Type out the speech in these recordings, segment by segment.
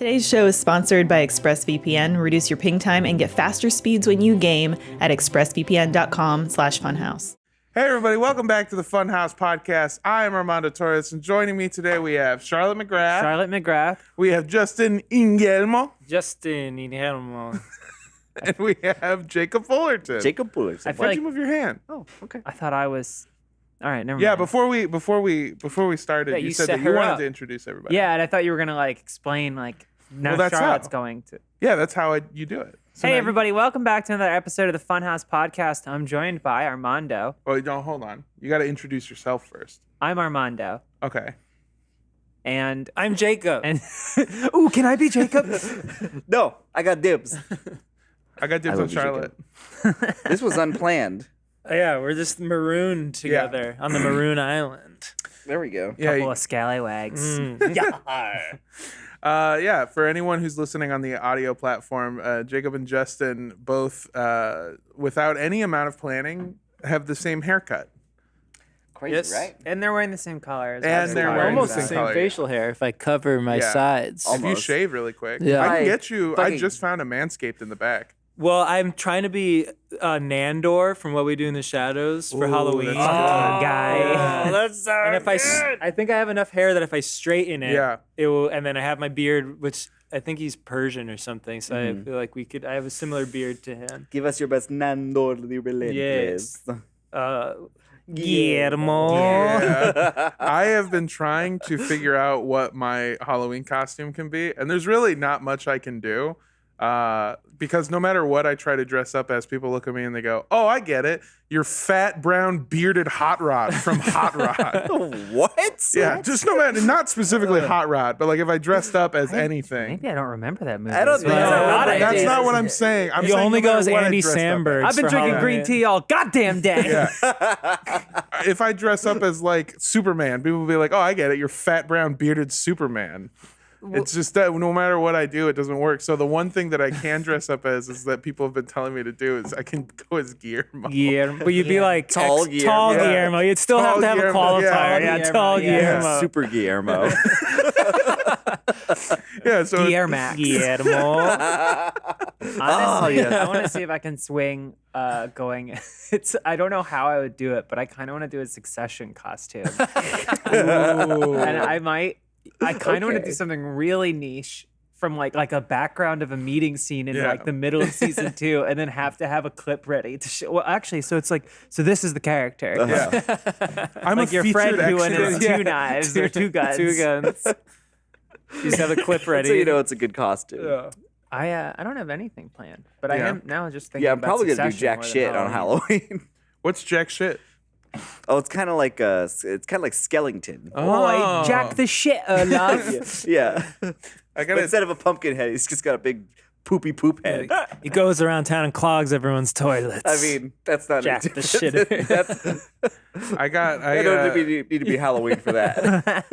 Today's show is sponsored by ExpressVPN. Reduce your ping time and get faster speeds when you game at expressvpn.com/funhouse. Hey everybody, welcome back to the Funhaus Podcast. I am Armando Torres, and joining me today we have Charlotte McGrath. We have Justin Ingelmo. And we have Jacob Fullerton. Why'd you move your hand? Oh, okay. I thought I was... All right, never mind. Yeah, before we started, you said that you wanted to introduce everybody. Yeah, and I thought you were gonna explain now Charlotte's going to. Yeah, that's how you do it. So hey everybody, welcome back to another episode of the Funhaus Podcast. I'm joined by Armando. Oh, don't hold on. You got to introduce yourself first. I'm Armando. Okay. And I'm Jacob. And ooh, can I be Jacob? No, I got dibs. I got dibs on Charlotte. This was unplanned. Yeah, we're just marooned together on the Maroon Island. There we go. Couple of scallywags. Yeah, for anyone who's listening on the audio platform, Jacob and Justin both, without any amount of planning, have the same haircut. Crazy, right? And they're wearing the same colors. And they're wearing Almost the the same same color. facial hair if I cover my sides. If you shave really quick. Yeah. I can get you. I Fucking- just found a Manscaped in the back. Well, I'm trying to be Nandor from What We Do in the Shadows for Halloween. that's good. Guy. That's so and if I think I have enough hair that if I straighten it, Yeah. it will. And then I have my beard, which I think he's Persian or something. So I feel like I have a similar beard to him. Give us your best Nandor Librelente. Yes. Guillermo. Yeah. I have been trying to figure out what my Halloween costume can be, and there's really not much I can do. Because no matter what I try to dress up as, people look at me and they go, "Oh, I get it. You're fat, brown, bearded Hot Rod from Hot Rod." What? Yeah, just no matter, not specifically Hot Rod, but if I dressed up as anything. Maybe I don't remember that movie. I don't think so. That's not what I'm saying. I'm You saying only no go matter as what I Andy dressed up as. Samberg. I've been drinking green tea all goddamn day. Yeah. If I dress up as Superman, people will be like, "Oh, I get it. You're fat, brown, bearded Superman." It's just that no matter what I do, it doesn't work. So the one thing that I can dress up as is that people have been telling me to do is I can go as Guillermo. Guillermo. But you'd be like Tall tall Guillermo. Guillermo. You'd still Tall have to have Guillermo, a qualifier. yeah. Yeah, tall Guillermo. Super Guillermo. Yeah, so Guillermo. Guillermo. Honestly, yes. I want to see if I can swing going. I don't know how I would do it, but I kind of want to do a Succession costume. And I kind of want to do something really niche from like a background of a meeting scene in the middle of season 2, and then have to have a clip ready to show. Well, actually, so this is the character. yeah. I'm Like a your friend featured who went in extra. two knives or two guns. Two guns. You just have a clip ready. So you know it's a good costume. Yeah. I don't have anything planned, but I Yeah. am now just thinking. Yeah, I'm about probably gonna do Succession jack more than shit on Halloween. What's jack shit? Oh, it's kind of like Skellington. Boy, Jack the shit, love. Yeah. I But gotta. instead of a pumpkin head, he's just got a big poopy poop head. He goes around town and clogs everyone's toilets. I mean, that's not Jack the shit. I don't need to be Halloween for that.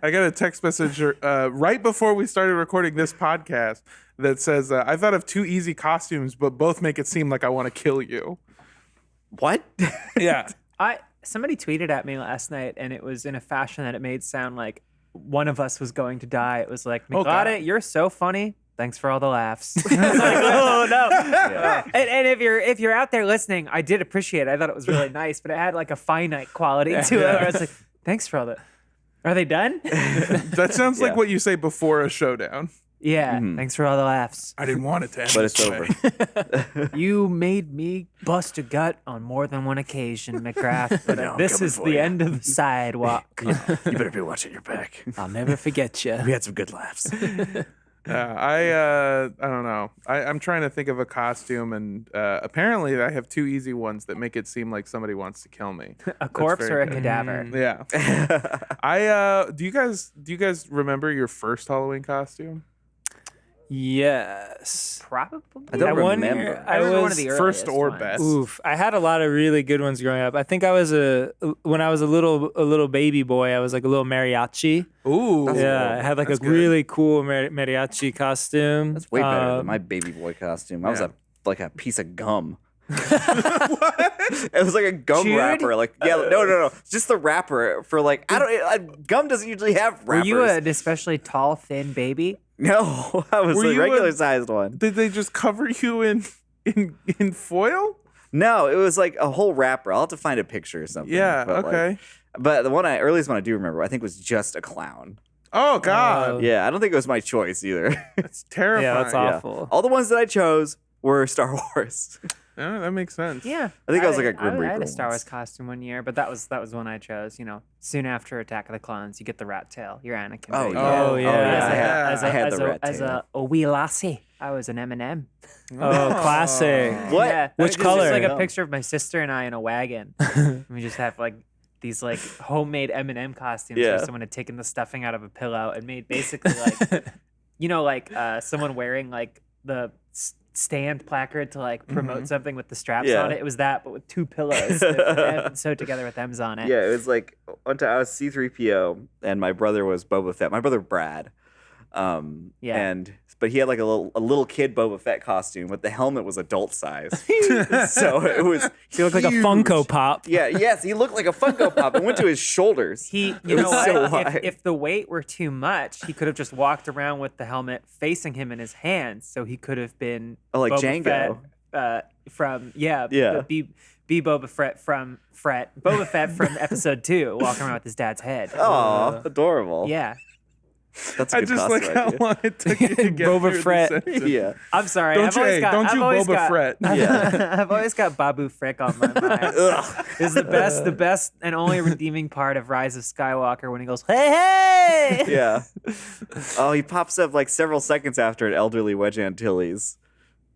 I got a text message right before we started recording this podcast that says, "I thought of 2 easy costumes, but both make it seem like I want to kill you." What? Yeah. Somebody tweeted at me last night, and it was in a fashion that it made sound like one of us was going to die. It was like, Oh, got God. it. You're so funny. Thanks for all the laughs. I was like, oh no! And if you're out there listening, I did appreciate it. I thought it was really nice, but it had like a finite quality to it. Where I was like, thanks for all the. Are they done? That sounds like what you say before a showdown. Yeah. Thanks for all the laughs. I didn't want it to end. But it's this over. way. You made me bust a gut on more than one occasion, McGrath. But this is the end of the sidewalk. You better be watching your back. I'll never forget you. We had some good laughs. I don't know. I'm trying to think of a costume, and apparently I have 2 easy ones that make it seem like somebody wants to kill me. A corpse or very a good. cadaver? Yeah. Do you guys remember your first Halloween costume? Yes. Probably. I don't That one remember. year, I I remember one was of the first earliest or ones. best. Oof, I had a lot of really good ones growing up. I think when I was a little baby boy, I was like a little mariachi. Ooh. Yeah, I had like a That's good. really cool mariachi costume. That's way better than my baby boy costume. I was like a piece of gum. It was like a gum Chewed? wrapper. No. It's just the wrapper for gum doesn't usually have Were wrappers. you an especially tall, thin baby? No, I was Were a you regular sized one. Did they just cover you in foil? No, it was like a whole wrapper. I'll have to find a picture or something. Yeah. but, like- Okay. but the earliest one I do remember, I think was just a clown. Oh God. Yeah, I don't think it was my choice either. That's terrifying. Yeah, that's awful. All the ones that I chose were Star Wars. Yeah, that makes sense. Yeah, I think I was like a Grim I had Reaper a Star Wars once. costume one year, but that was one I chose. You know, soon after Attack of the Clones, you get the rat tail. You're Anakin. Oh baby. yeah. Oh, yeah. As I had a, the rat as tail. a wee lassie, I was an M&M. Oh, classic. What? Yeah, Which it's color? Just like No. a picture of my sister and I in a wagon. And we just have like these like homemade M&M costumes Yeah. where someone had taken the stuffing out of a pillow and made basically like, you know, like someone wearing like the stand placard to like promote something with the straps Yeah. on it. It was that, but with two pillows and sewed together with M's on it. Yeah, it was like I was C-3PO and my brother was Boba Fett. My brother Brad. Yeah. But he had like a little kid Boba Fett costume, but the helmet was adult size. So it was You look like a huge. Funko Pop. Yeah, yes, he looked like a Funko Pop. It went to his shoulders. He, It you know was so what? wide. If the weight were too much, he could have just walked around with the helmet facing him in his hands, so he could have been like Boba Django. Fett, from Yeah. be Boba Fett from Boba Fett from episode 2, walking around with his dad's head. Aw, adorable. Yeah, That's a I good just like costume how idea. long it took you to get Boba through the Fett. sentence. Yeah. I'm sorry. Don't I've you, always hey, got, don't I've you always Boba got, Fett. Yeah. I've always got Babu Frick on my mind. Ugh. It's the best and only redeeming part of Rise of Skywalker when he goes, hey, hey! Yeah. Oh, he pops up like several seconds after an elderly Wedge Antilles.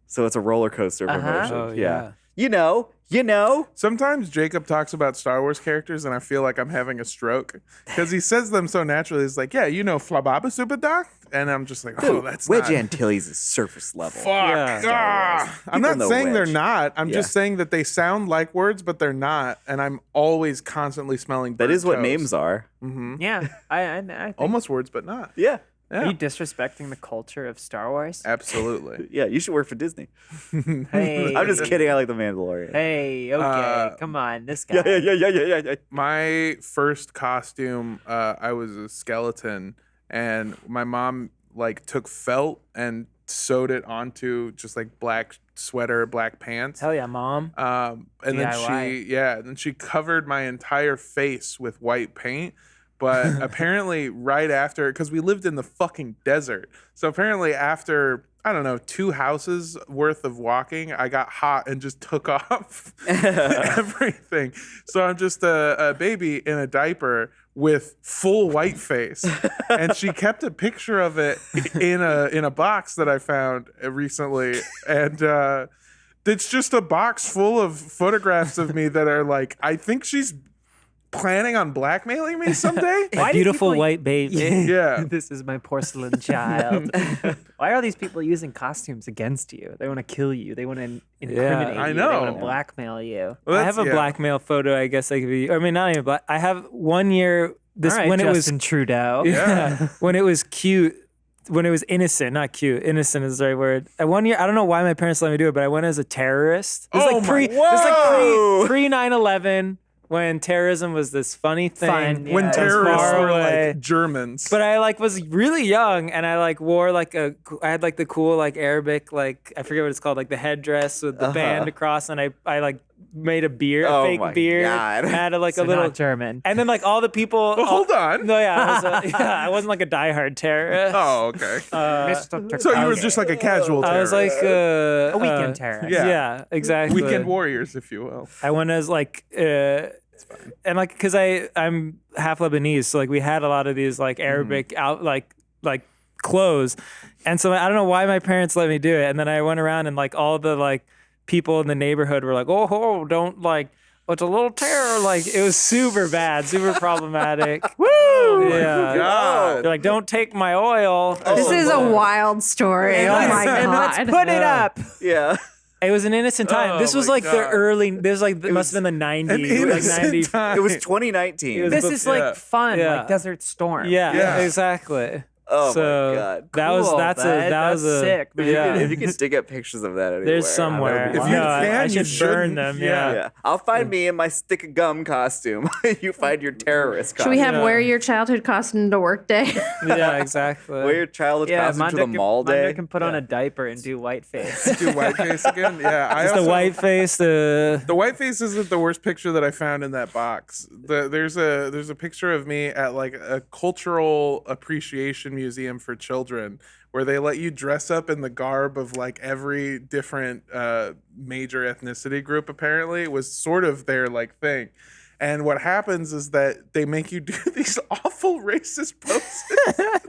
So it's a roller coaster of Uh-huh. emotion. Oh, yeah. yeah. You know. Sometimes Jacob talks about Star Wars characters, and I feel like I'm having a stroke because he says them so naturally. He's like, "Yeah, you know, Flababa Superdoc," and I'm just like, "Oh, that's Wedge not." Antilles is surface level. Fuck. Yeah. Ah. I'm People not know saying they're Wedge. not. I'm Yeah. just saying that they sound like words, but they're not. And I'm always constantly smelling. That is what toes. names are. Mm-hmm. Yeah, I think. Almost words, but not. Yeah. Are Yeah. you disrespecting the culture of Star Wars? Absolutely. Yeah, you should work for Disney. Hey, I'm just kidding. I like The Mandalorian. Hey, okay, come on, this guy. Yeah. My first costume, I was a skeleton, and my mom like took felt and sewed it onto just like black sweater, black pants. Hell yeah, Mom. And DIY. then she covered my entire face with white paint. But apparently, right after, because we lived in the fucking desert, so apparently after, I don't know, 2 houses worth of walking, I got hot and just took off everything. So I'm just a baby in a diaper with full white face, and she kept a picture of it in a box that I found recently, and it's just a box full of photographs of me that are like, I think she's planning on blackmailing me someday. Why do Beautiful people- white baby. Yeah. This is my porcelain child. Why are these people using costumes against you? They want to kill you. They want to incriminate I you. They know. want to blackmail you. Well, I have a yeah. blackmail photo, I guess I could be. I mean, not even black. I have one year. This All right, when Justin it was Trudeau. Yeah. when it was cute. When it was innocent, not cute. Innocent is the right word. At one year, I don't know why my parents let me do it, but I went as a terrorist. It was Oh like my- it was Whoa! like pre 9/11 when terrorism was this funny thing. Fun, yeah. When It was terrorists far were away. like Germans. But I like was really young, and I like wore like I had like the cool like Arabic like I forget what it's called, like the headdress with the band across, and I like made a beard, Oh a fake my beard, God. had like So a little not German. and then like all the people. Well, hold on. No, yeah, I wasn't like a diehard terrorist. Oh, okay. Mr. So you were Turkowski. just like a casual I was terrorist. like a weekend terrorist. Yeah. Yeah, exactly. Weekend warriors, if you will. I went as like, and like, cause I'm half Lebanese, so like we had a lot of these like Arabic out like clothes, and so I don't know why my parents let me do it, and then I went around and like all the like people in the neighborhood were like, oh, don't like. It's a little terror. Like it was super bad, super problematic. Woo! Yeah. God. They're like, don't take my oil. This is a wild story. Oh my And let's god. put it up. Yeah. It was an innocent time. Oh This was my like the God. early. This was like it must have been the '90s, like innocent '90. time. It was 2019. It was This is like Yeah. fun, Yeah. like Desert Storm. Yeah, Yeah. exactly. Oh So my god. that was Cool, that's sick, man. yeah. If you can dig up pictures of that anywhere. There's that somewhere. would be If you No, wild. can, I you should burn shouldn't. them. Yeah. Yeah. Yeah. I'll find me in my stick of gum costume. You find your terrorist Should costume. we have Yeah. wear your childhood costume to work day? Yeah, exactly. Wear your childhood Yeah, costume to the mall Manda day. can put on a diaper and do whiteface. Do whiteface again? Yeah. Just the white face. The whiteface isn't the worst picture that I found in that box. There's a picture of me at like a cultural appreciation museum for children where they let you dress up in the garb of like every different major ethnicity group. Apparently, it was sort of their like thing. And what happens is that they make you do these awful racist poses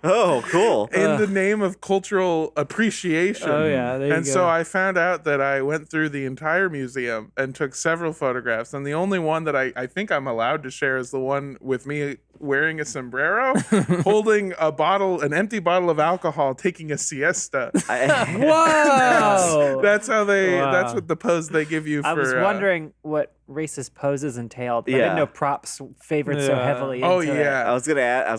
Oh, cool. in the name of cultural appreciation. Oh yeah, there you And go. so I found out that I went through the entire museum and took several photographs. And the only one that I think I'm allowed to share is the one with me wearing a sombrero, holding an empty bottle of alcohol, taking a siesta. Whoa! That's how Wow. that's what the pose they give you for. I was wondering what racist poses entailed. But I Yeah. didn't know props favored so Yeah. heavily. Oh, into yeah. it. I was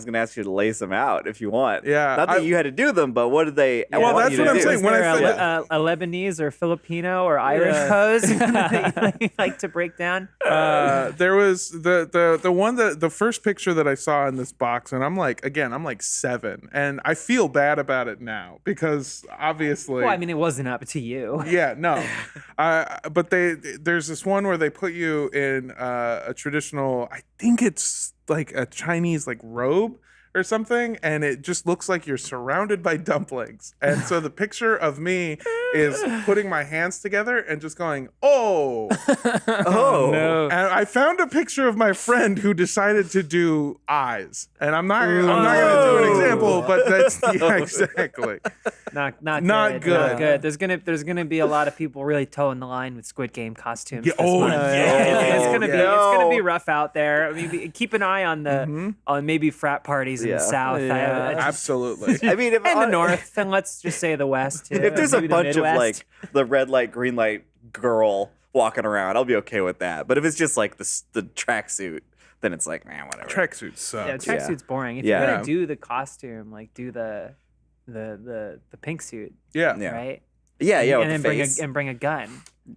gonna ask you to lace them out if you want. Yeah, Not that you had to do them, but what did they? Yeah. Well, want that's you what to I'm do? saying. Was When I there said- a Lebanese or Filipino or Irish Yeah. pose that you like to break down? There was the one that the first picture that I saw in this box, and I'm like 7, and I feel bad about it now because obviously. Well, I mean, it wasn't up to you. Yeah, no. But there's this one where they put you in a traditional, I think it's like a Chinese like robe or something, and it just looks like you're surrounded by dumplings. And so the picture of me is putting my hands together and just going, oh. Oh, no. And I found a picture of my friend who decided to do eyes. And I'm not going to do an example, but that's yeah, exactly. Not Not good. Not good. good. There's gonna be a lot of people really toeing the line with Squid Game costumes. Yeah, this oh, month. yeah. It's gonna be Yeah. it's gonna be rough out there. I mean, keep an eye on the on maybe frat parties in Yeah. the South. Yeah. Absolutely. I mean, if And the North, and let's just say the West too. if there's a Maybe the bunch of Midwest. like the red light, green light girl walking around, I'll be okay with that. But if it's just like the tracksuit, then it's like, man, whatever. Tracksuit sucks. yeah, tracksuit's boring. If Yeah. you're gonna do the costume, like do the pink suit, Yeah. Yeah. right? Yeah, yeah, with and the then face. bring a gun.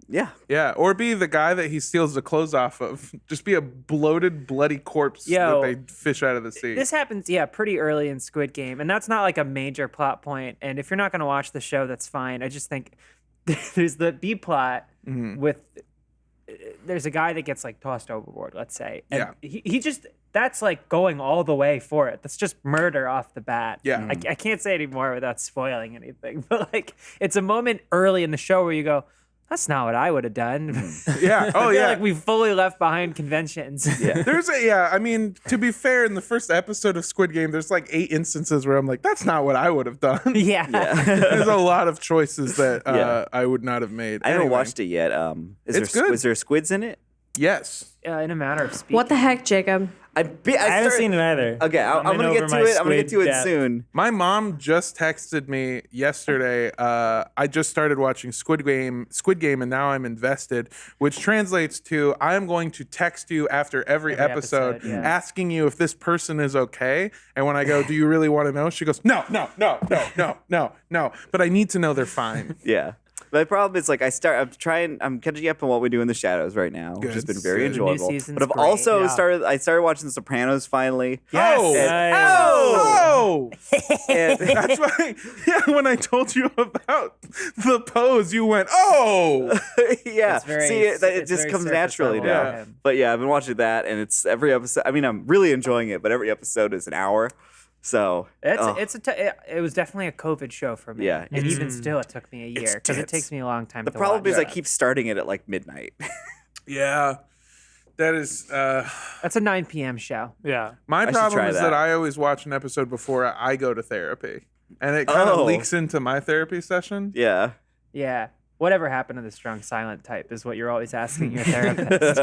Yeah. Yeah, or be the guy that he steals the clothes off of. Just be a bloated, bloody corpse Yo. that they fish out of the sea. This happens, pretty early in Squid Game, and that's not like a major plot point. And if you're not going to watch the show, that's fine. I just think there's the B plot with there's a guy that gets like tossed overboard, let's say, and he just that's like going all the way for it. That's just murder off the bat. Yeah. I can't say anymore without spoiling anything, but like it's a moment early in the show where you go, that's not what I would have done. Yeah. Oh, I feel yeah. like we fully left behind conventions. Yeah. I mean, to be fair, in the first episode of Squid Game, there's like 8 instances where I'm like, that's not what I would have done. yeah. There's a lot of choices that Yeah. I would not have made. I haven't Anyway, watched it yet. It's good. Was there squids in it? Yes. In a matter of speed. What the heck, Jacob? I haven't seen it either. Okay, I'm gonna get to it. I'm gonna get to it soon. My mom just texted me yesterday. I just started watching Squid Game, and now I'm invested, which translates to I am going to text you after every episode, yeah. asking you if this person is okay. And when I go, do you really want to know? She goes, no. But I need to know they're fine. Yeah. My problem is like I'm catching up on What We Do in the Shadows right now, which has Good. been very Good. The new enjoyable. season's But I've great, also yeah. I started watching The Sopranos finally. Oh, Nice. And That's why. Yeah, when I told you about the pose, you went, "Oh, yeah. It's very- See, it it's just very comes surface naturally level now. with him. But yeah, I've been watching that, and it's every episode. I mean, I'm really enjoying it, but every episode is an hour. So It was definitely a COVID show for me. Yeah, and even still, it took me a year because it tense. takes me a long time. the to problem watch. is I keep starting it at like midnight. yeah." That is That's a 9 p.m. show. Yeah. my should problem. try Is that. that I always watch an episode before I go to therapy, and it kind of Oh. leaks into my therapy session. Yeah. Yeah. Whatever happened to the strong silent type is what you're always asking your therapist.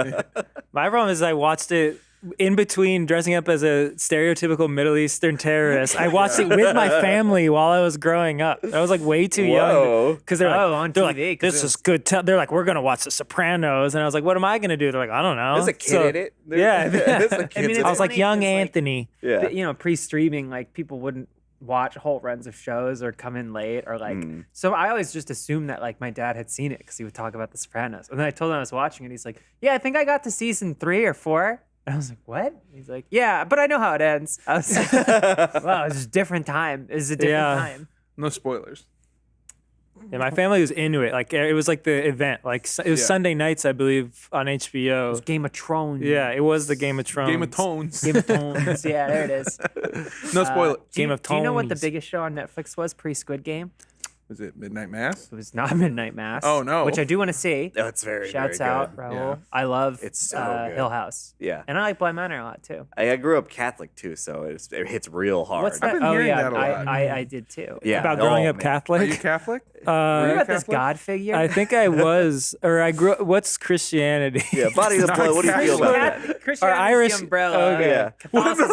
My problem is I watched it in between dressing up as a stereotypical Middle Eastern terrorist. I watched it with my family while I was growing up. I was like way too young Whoa. because they're like, on they're TV, like, 'cause this it- is good. They're like, we're gonna watch The Sopranos, and I was like, what am I gonna do? They're like, I don't know. There's a kid So- in it. Yeah. There's a I mean, kid it's I was like, funny young 'cause, like, Anthony. yeah. You know, pre-streaming, like people wouldn't watch whole runs of shows or come in late or like. So I always just assumed that like my dad had seen it because he would talk about The Sopranos. And then I told him I was watching it. He's like, "Yeah, I think I got to season 3 or 4." And I was like, "What?" He's like, "Yeah, but I know how it ends." I was like, "Wow, it's just a different time. It's a different time." No spoilers. Yeah, my family was into it. Like it was like the event. Like it was Sunday nights, I believe, on HBO. It was Game of Thrones. Yeah, it was the Game of Thrones. Game of Tones. Game of Thrones. Yeah, there it is. No spoilers. Game of Do you know what the Thrones. biggest show on Netflix was pre-Squid Game? Was it Midnight Mass? It was not Midnight Mass. Oh, no. Which I do want to see. Oh, it's very, Shouts very out, good. Raul. Yeah. I love It's so good. Hill House. Yeah. And I like Bly Manor a lot too. I grew up Catholic too, so it hits real hard. What's that? been Oh hearing yeah, that a lot. I did too. Yeah. About growing Oh, up man. Catholic. Are you Catholic? You got this Catholic? God figure. I think I was, or I grew. What's Christianity? Yeah, body of the blood. What do you feel about that? Christianity Irish- the umbrella. okay. Yeah. Catholicism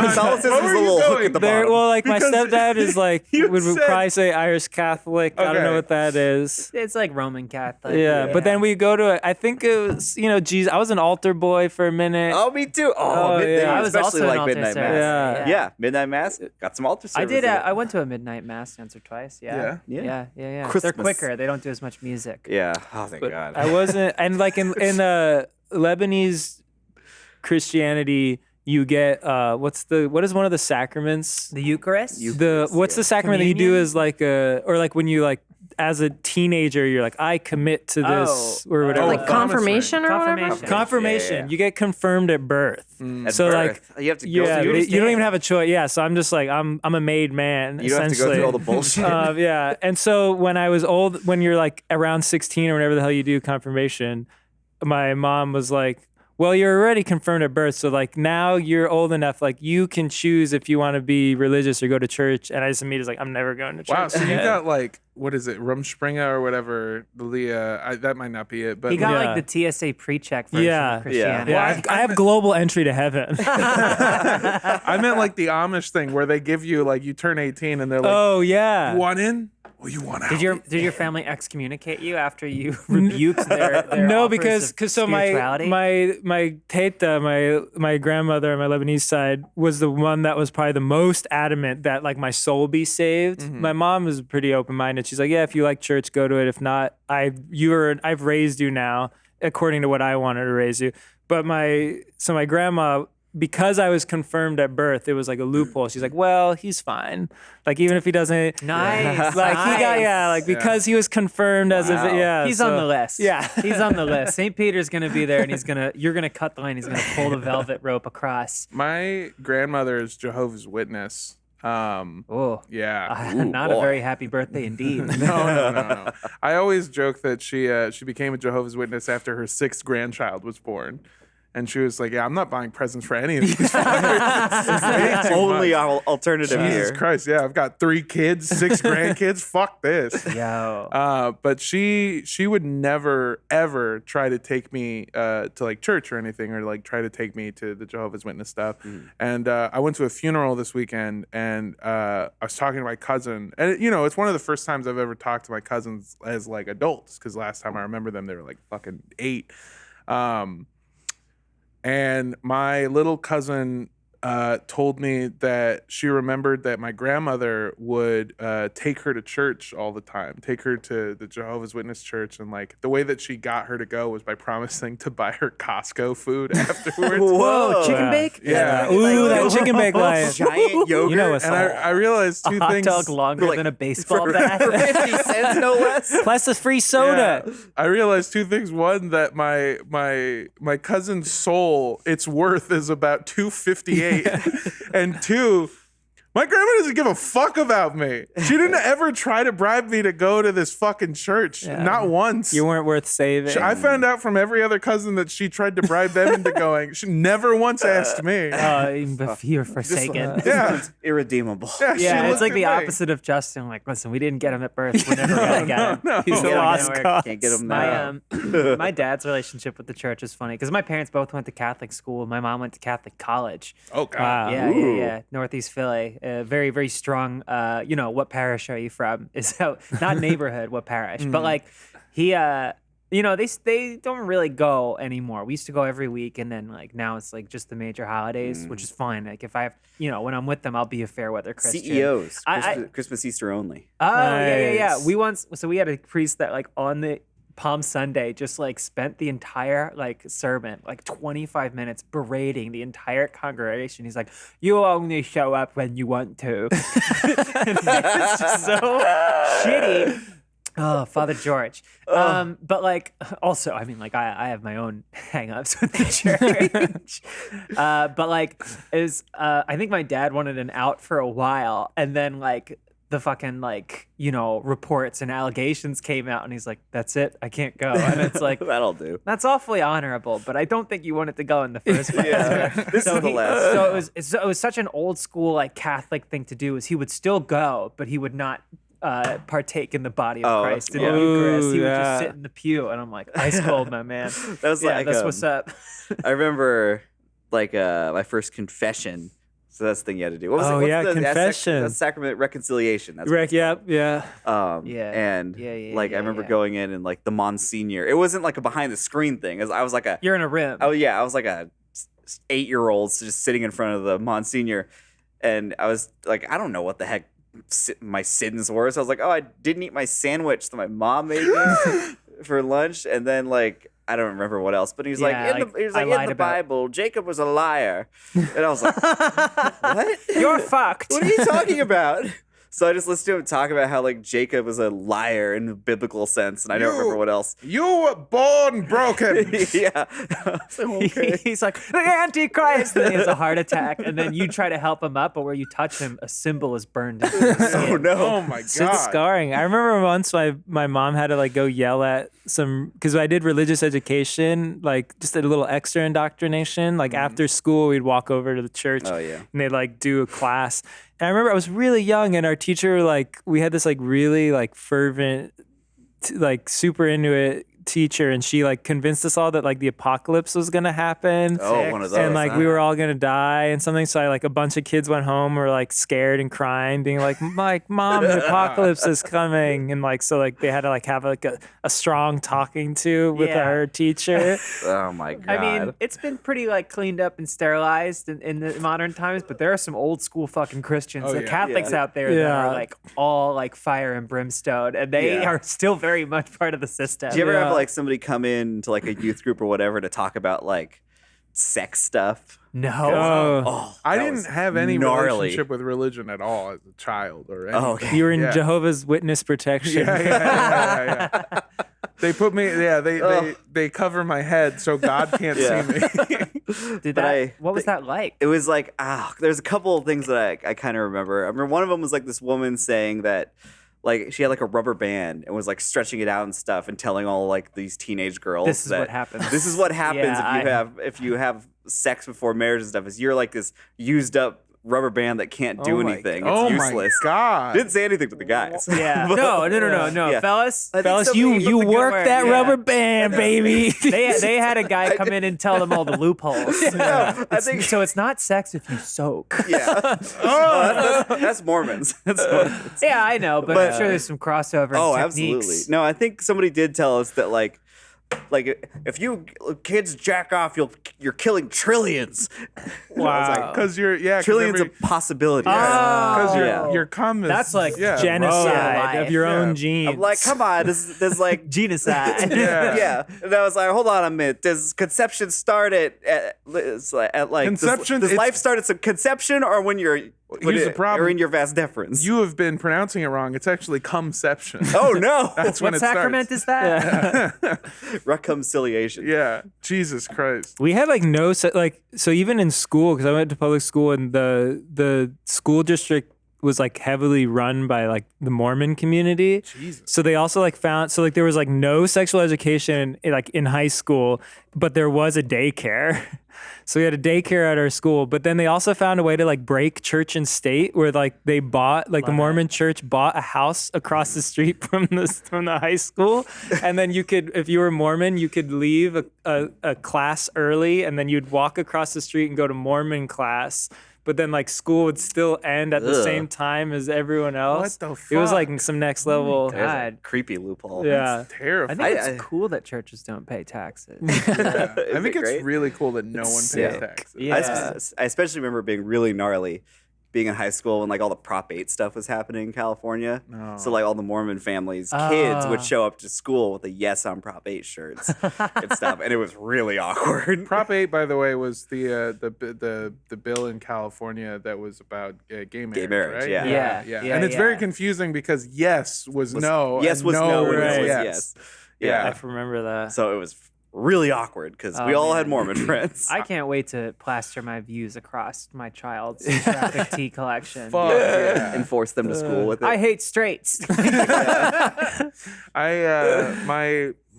is Catholicism Where is are the you little hook going? at the There, bottom. well, like my Because stepdad is like you would said- probably say Irish Catholic. I don't Okay. know what that is. It's like Roman Catholic. Yeah, but then we go to. I think it was Jesus. I was an altar boy for a minute. Oh, me too. Oh, midnight, yeah. I was especially also an like altar midnight service. mass. Yeah. Yeah, midnight mass. Got some altar I service. did. in it. I went to a midnight mass once or twice. Yeah. Yeah. Yeah. Yeah. They're Christmas. quicker. They don't do as much music. Yeah. Oh, thank But God. I wasn't, and like in Lebanese Christianity, you get what is one of the sacraments? The Eucharist. What's the sacrament that you do Communion? as like or like when you like as a teenager you're like I commit to this Oh. or whatever. Like promise confirmation or whatever? Confirmation. Confirmation. Yeah, yeah. You get confirmed at birth. At So birth, like you have to go yeah, through. you don't even have a choice. Yeah, so I'm just like I'm a made man. You don't have to go essentially. through all the bullshit. Yeah, and so when I was old, when you're like around 16 or whatever the hell you do confirmation, my mom was like, "Well, you're already confirmed at birth, so like now you're old enough, like you can choose if you want to be religious or go to church." And I just immediately was like, "I'm never going to church." Wow, so you again." got like, what is it, Rumspringa or whatever, the Leah, that might not be it, but He got Yeah. like the TSA pre-check version Yeah. of Christianity. Yeah, I have global entry to heaven. I meant like the Amish thing where they give you, like, you turn 18 and they're like, Oh yeah. you want in? Or you want out? Did your family excommunicate you after you rebuked their No, offers of so spirituality? my teta, my grandmother on my Lebanese side was the one that was probably the most adamant that like my soul be saved. Mm-hmm. My mom was pretty open minded. She's like, yeah, if you like church, go to it. If not, I've raised you now according to what I wanted to raise you. But my grandma, because I was confirmed at birth, it was like a loophole. She's like, well, he's fine. Like even if he doesn't, Nice. like he got like because he was confirmed as Wow. if He's on the list. Yeah. He's on the list. St. Peter's gonna be there, and you're gonna cut the line. He's gonna pull the velvet rope across. My grandmother is Jehovah's Witness. Oh, Yeah. not boy. a very happy birthday indeed. No. I always joke that she became a Jehovah's Witness after her 6th grandchild was born. And she was like, yeah, I'm not buying presents for any of these fathers. Only alternative Jesus here. Christ. Yeah, I've got 3 kids, 6 grandkids. Fuck this. Yo. But she would never, ever try to take me to like church or anything, or like try to take me to the Jehovah's Witness stuff. And I went to a funeral this weekend, and I was talking to my cousin. And, you know, it's one of the first times I've ever talked to my cousins as like adults, because last time I remember them, they were like fucking 8. And my little cousin told me that she remembered that my grandmother would take her to church all the time, take her to the Jehovah's Witness church. And like the way that she got her to go was by promising to buy her Costco food afterwards. Whoa, chicken bake? Yeah. Ooh, that chicken bake life. Giant yogurt. You know what's And I realized two Hot things. dog longer like- than a baseball for bat. 50 cents, no less. Plus a free soda. Yeah. I realized 2 things. One, that my cousin's soul, its worth is about $2.58. And 2, my grandma doesn't give a fuck about me. She didn't ever try to bribe me to go to this fucking church. Yeah. Not once. You weren't worth saving. I found out from every other cousin that she tried to bribe them into going. She never once asked me. But you're forsaken. Yeah. It's irredeemable. Yeah, she Yeah, it's looked like at the me. opposite of Justin. Like, listen, we didn't get him at birth. We're never gonna get him. No. He's a Yeah, lost we're- cause. Can't get them My now. my dad's relationship with the church is funny because my parents both went to Catholic school. My mom went to Catholic college. Oh, God. Wow. Yeah, Northeast Philly. Very, very strong. What parish are you from? Is how not neighborhood, what parish? But like he they don't really go anymore. We used to go every week, and then like now it's like just the major holidays, which is fine. Like if I have, when I'm with them, I'll be a fair weather Christian. CEOs, Christmas, Easter only. Oh yeah. Nice. We had a priest that like on the Palm Sunday just like spent the entire like sermon, like 25 minutes berating the entire congregation. He's like, "You only show up when you want to." It's just so shitty. Oh, Father George. But like, also, I mean, like, I have my own hangups with the church. But like, I think my dad wanted an out for a while, and then like the fucking like, reports and allegations came out, and he's like, "That's it, I can't go." And it's like, That'll do. that's awfully honorable, but I don't think you wanted to go in the first place. This is the last. So it was such an old school like Catholic thing to do. Is he would still go, but he would not partake in the body of Christ in the Eucharist. He would just sit in the pew, and I'm like, ice cold, my man. That was like that's what's up. I remember like my first confession. So that's the thing you had to do. What was Oh, it? What's yeah, the, confession. That's sacrament reconciliation. That's what it's Yeah. called. And like I remember going in and like the Monsignor. It wasn't like a behind the screen thing. I was like You're in a rim. Oh yeah, I was like a 8-year-old just sitting in front of the Monsignor, and I was like, I don't know what the heck my sins were. So I was like, oh, I didn't eat my sandwich that my mom made me for lunch, and then like I don't remember what else, but he was in the Bible, Jacob was a liar, and I was like, what? You're fucked. What are you talking about? So I just listened to him talk about how like Jacob was a liar in the biblical sense, and I don't remember what else. You were born broken. Yeah. He's like, the Antichrist, and then he has a heart attack, and then you try to help him up, but where you touch him, a symbol is burned into his skin. Oh no. Oh my It's god. scarring. I remember once my mom had to like go yell at because I did religious education, like just a little extra indoctrination. Like after school, we'd walk over to the church and they'd like do a class. And I remember I was really young, and our teacher, like, we had this like really like fervent, like super into it teacher, and she like convinced us all that like the apocalypse was gonna happen. Oh, one of those. And like we were all gonna die and something. So I like a bunch of kids went home, were like scared and crying, being like, Mom, the apocalypse is coming. And like so like they had to like have like a strong talking to with our teacher. Oh my god. I mean, it's been pretty like cleaned up and sterilized in the modern times, but there are some old school fucking Christians, Catholics out there that are like all like fire and brimstone, and they are still very much part of the system. Do you ever have like somebody come in to like a youth group or whatever to talk about like sex stuff? No. I didn't have any gnarly. relationship with religion at all as a child or anything. Oh, okay. You were in Jehovah's Witness protection. Yeah. They put me. Yeah, they cover my head so God can't see me. What was that like? It was like there's a couple of things that I kind of remember. I remember one of them was like this woman saying that like she had like a rubber band and was like stretching it out and stuff and telling all like these teenage girls This is what happens. This is what happens if you have sex before marriage and stuff. Is you're like this used up rubber band that can't do anything. It's useless. My God. Didn't say anything to the guys. Yeah. But- no. Yeah. Fellas, You work that rubber band, baby. they had a guy come in and tell them all the loopholes. I think So it's not sex if you soak. yeah. That's Mormons. That's Mormons. Yeah, I know, but I'm sure there's some crossover. Oh, techniques. absolutely. No, I think somebody did tell us that like if you kids jack off, you're killing trillions. Wow. Because Trillions of possibilities. Because your cum is That's like Genocide Gross. of your Yeah. own genes. I'm like, come on, there's like genocide. yeah. And I was like, hold on a minute. Does conception start at like Conception, does life start at conception or when you're Here's the problem. or in your vas deferens? You have been pronouncing it wrong. It's actually cumception. Oh no. That's when What it sacrament starts. is that? Reconciliation. Yeah, Jesus Christ. We had like no so even in school, because I went to public school, and the school district was like heavily run by like the Mormon community. Jesus. So they also like found there was like no sexual education like in high school, but there was a daycare. So we had a daycare at our school, but then they also found a way to like break church and state, where like they bought the Mormon church bought a house across the street from the high school, and then you could, if you were Mormon, you could leave a class early, and then you'd walk across the street and go to Mormon class. but then like school would still end at the Ugh. same time as everyone else. What the It was fuck? like some next level. There's a God. creepy loophole. Yeah. I Terrifying. think it's I- cool that churches don't pay taxes. Yeah. I Is think it it's great? really cool that no one pays sick. taxes. Yeah. I especially remember being really gnarly being in high school when like all the Prop 8 stuff was happening in California. No. So like all the Mormon families, kids Ah. would show up to school with the Yes on Prop 8 shirts and stuff, and it was really awkward. Prop 8, by the way, was the bill in California that was about gay marriage, right? yeah. Yeah, And it's very yeah. confusing because yes was no. Yes and was no, and was yes was yes. yes. Yeah. I remember that. So it was really awkward because we Oh, all man. had Mormon friends. I can't wait to plaster my views across my child's graphic tee collection. Fuck yeah. and force them to school with it. I hate straights.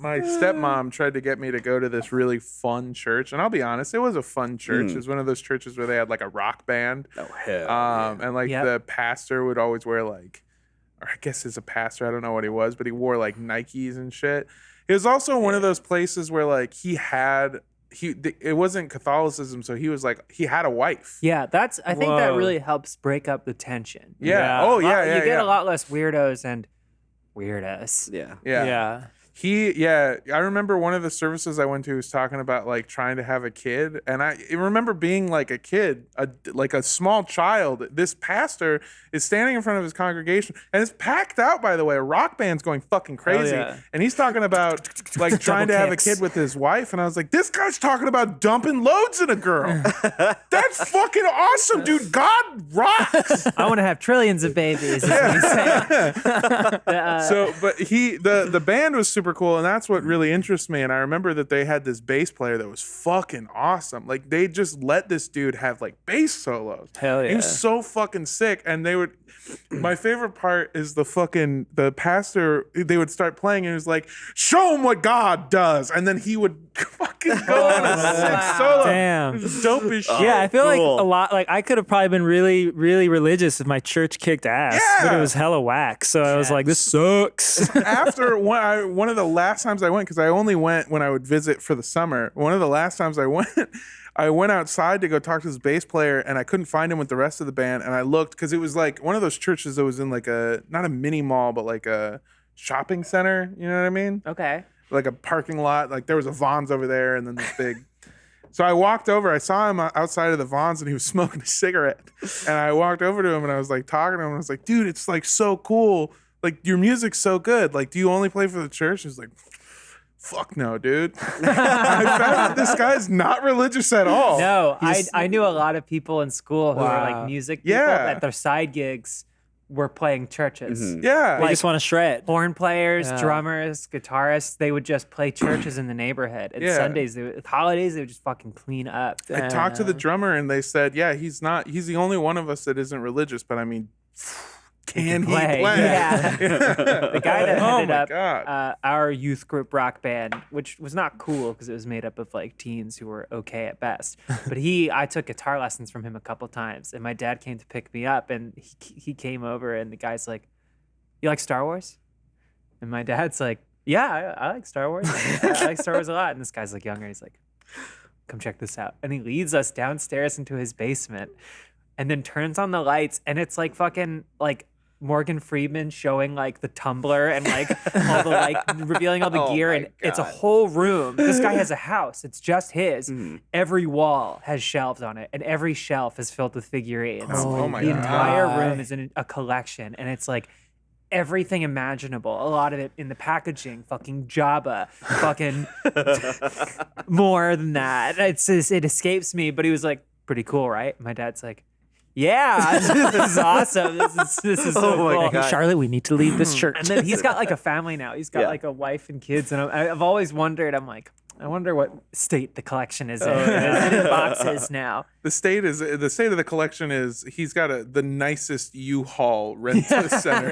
My stepmom tried to get me to go to this really fun church, and I'll be honest, it was a fun church. It was one of those churches where they had like a rock band, oh hell. and like Yep. the pastor would always wear like, or I guess he's a pastor, I don't know what he was, but he wore like Nikes and shit. It was also one of those places where like it wasn't Catholicism, so he was like he had a wife. Yeah, I think that Whoa. really helps break up the tension. Yeah. Yeah. Oh yeah. Yeah. You get yeah. a lot less weirdos and weirdos. yeah. Yeah. I remember one of the services I went to was talking about like trying to have a kid. And I remember being like a kid, like a small child. This pastor is standing in front of his congregation and it's packed out, by the way. A rock band's going fucking crazy. yeah. And he's talking about like trying to have a kicks. kid with his wife. And I was like, this guy's talking about dumping loads in a girl. That's fucking awesome, dude. God rocks. I want to have trillions of babies. Is what he's saying. So, but the band was super cool, and that's what really interests me. And I remember that they had this bass player that was fucking awesome. Like they just let this dude have like bass solos. Hell He yeah. was so fucking sick, and they would. My favorite part is the pastor. They would start playing, and he was like, "Show him what God does," and then he would fucking go on a sick solo. Damn. It was dope as shit. Yeah, I feel like cool. a lot. Like I could have probably been really, really religious if my church kicked ass, but Yeah. it was hella whack. So I was like, "This sucks." After one of the last times I went, because I only went when I would visit for the summer. One of the last times I went outside to go talk to this bass player, and I couldn't find him with the rest of the band. And I looked because it was like one of those churches that was in like not a mini mall, but like a shopping center. You know what I mean? Okay. Like a parking lot. Like there was a Vons over there, and then this big. So I walked over. I saw him outside of the Vons, and he was smoking a cigarette. And I walked over to him, and I was like talking to him. And I was like, "Dude, it's like so cool. Like your music's so good. Like, do you only play for the church?" He was like, "Fuck no, dude." I found out this guy's not religious at all. No, I knew a lot of people in school who were Wow. like music people Yeah. that their side gigs were playing churches. Mhm. Yeah. I just want to shred. Horn players, Yeah. drummers, guitarists, they would just play churches in the neighborhood. And Yeah. Sundays, holidays, they would just fucking clean up. I talked to the drummer, and they said, "Yeah, he's not. He's the only one of us that isn't religious." But I mean, can he play? Yeah. The guy that Oh headed my up God. our youth group rock band, which was not cool because it was made up of like teens who were okay at best. But I took guitar lessons from him a couple times, and my dad came to pick me up, and he came over, and the guy's like, "You like Star Wars?" And my dad's like, "Yeah, I like Star Wars. I like Star Wars a lot." And this guy's like younger. He's like, "Come check this out." And he leads us downstairs into his basement, and then turns on the lights, and it's like fucking like Morgan Freeman showing like the tumbler and like all the like revealing all the Oh gear, my and it's a God. whole room. This guy has a house. It's just his. Mhm. Every wall has shelves on it, and every shelf is filled with figurines. Oh my The God. entire room is in a collection, and it's like everything imaginable. A lot of it in the packaging, fucking Jabba, fucking more than that. It's just, it escapes me, but he was like, "Pretty cool, right?" My dad's like, "Yeah, this is awesome. This is so Oh my cool." God. Charlotte, we need to leave this church. And then he's got like a family now. He's got Yeah. like a wife and kids, and I've always wondered. I'm like, I wonder what state the collection is in. Oh, yeah. Is it in boxes now? The state of the collection is he's got the nicest U-Haul rental center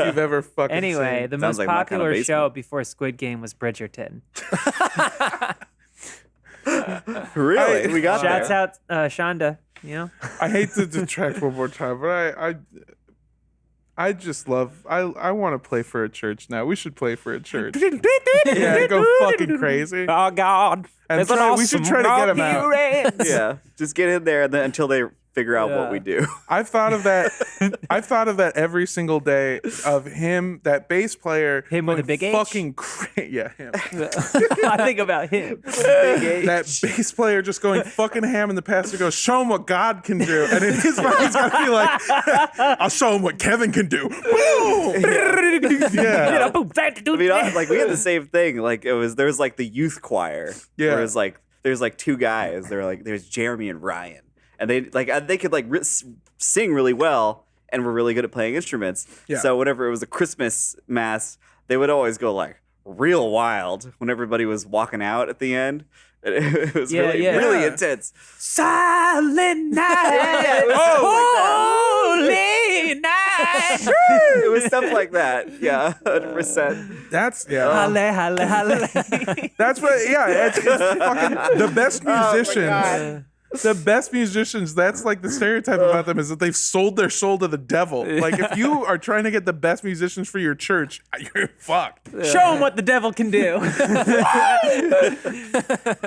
you've ever fucking Anyway, seen. the Sounds most like my kind of popular show basement. before Squid Game was Bridgerton. Really? We got Shouts there. out Shonda. You know, I hate to detract one more time, but I just love I want to play for a church now. We should play for a church. Yeah, go fucking crazy. Oh God! And It's an we should awesome try to get him out. Appearance. Yeah, just get in there and then until they figure out what we do. I've thought of that. I've thought of that every single day of him, that bass player. Him with a big H? fucking yeah, him. I think about him. That bass player just going fucking ham, and the pastor goes, "Show him what God can do," and in his mind he's gotta be like, "I'll show him what Kevin can do." Boom! Yeah. I mean, like we had the same thing. Like there was like the youth choir. Yeah. Where it was like there's like two guys. They're like there's Jeremy and Ryan, and they could like sing really well and were really good at playing instruments. Yeah. So whenever it was a Christmas mass, they would always go like real wild when everybody was walking out at the end. It was really intense. Silent night, it was holy night. It was stuff like that. Yeah, 100%. That's Halle, halle, halle. That's what. Yeah, it's fucking the best musicians. The best musicians, that's like the stereotype about them, is that they've sold their soul to the devil. Like, if you are trying to get the best musicians for your church, you're fucked. Show them what the devil can do.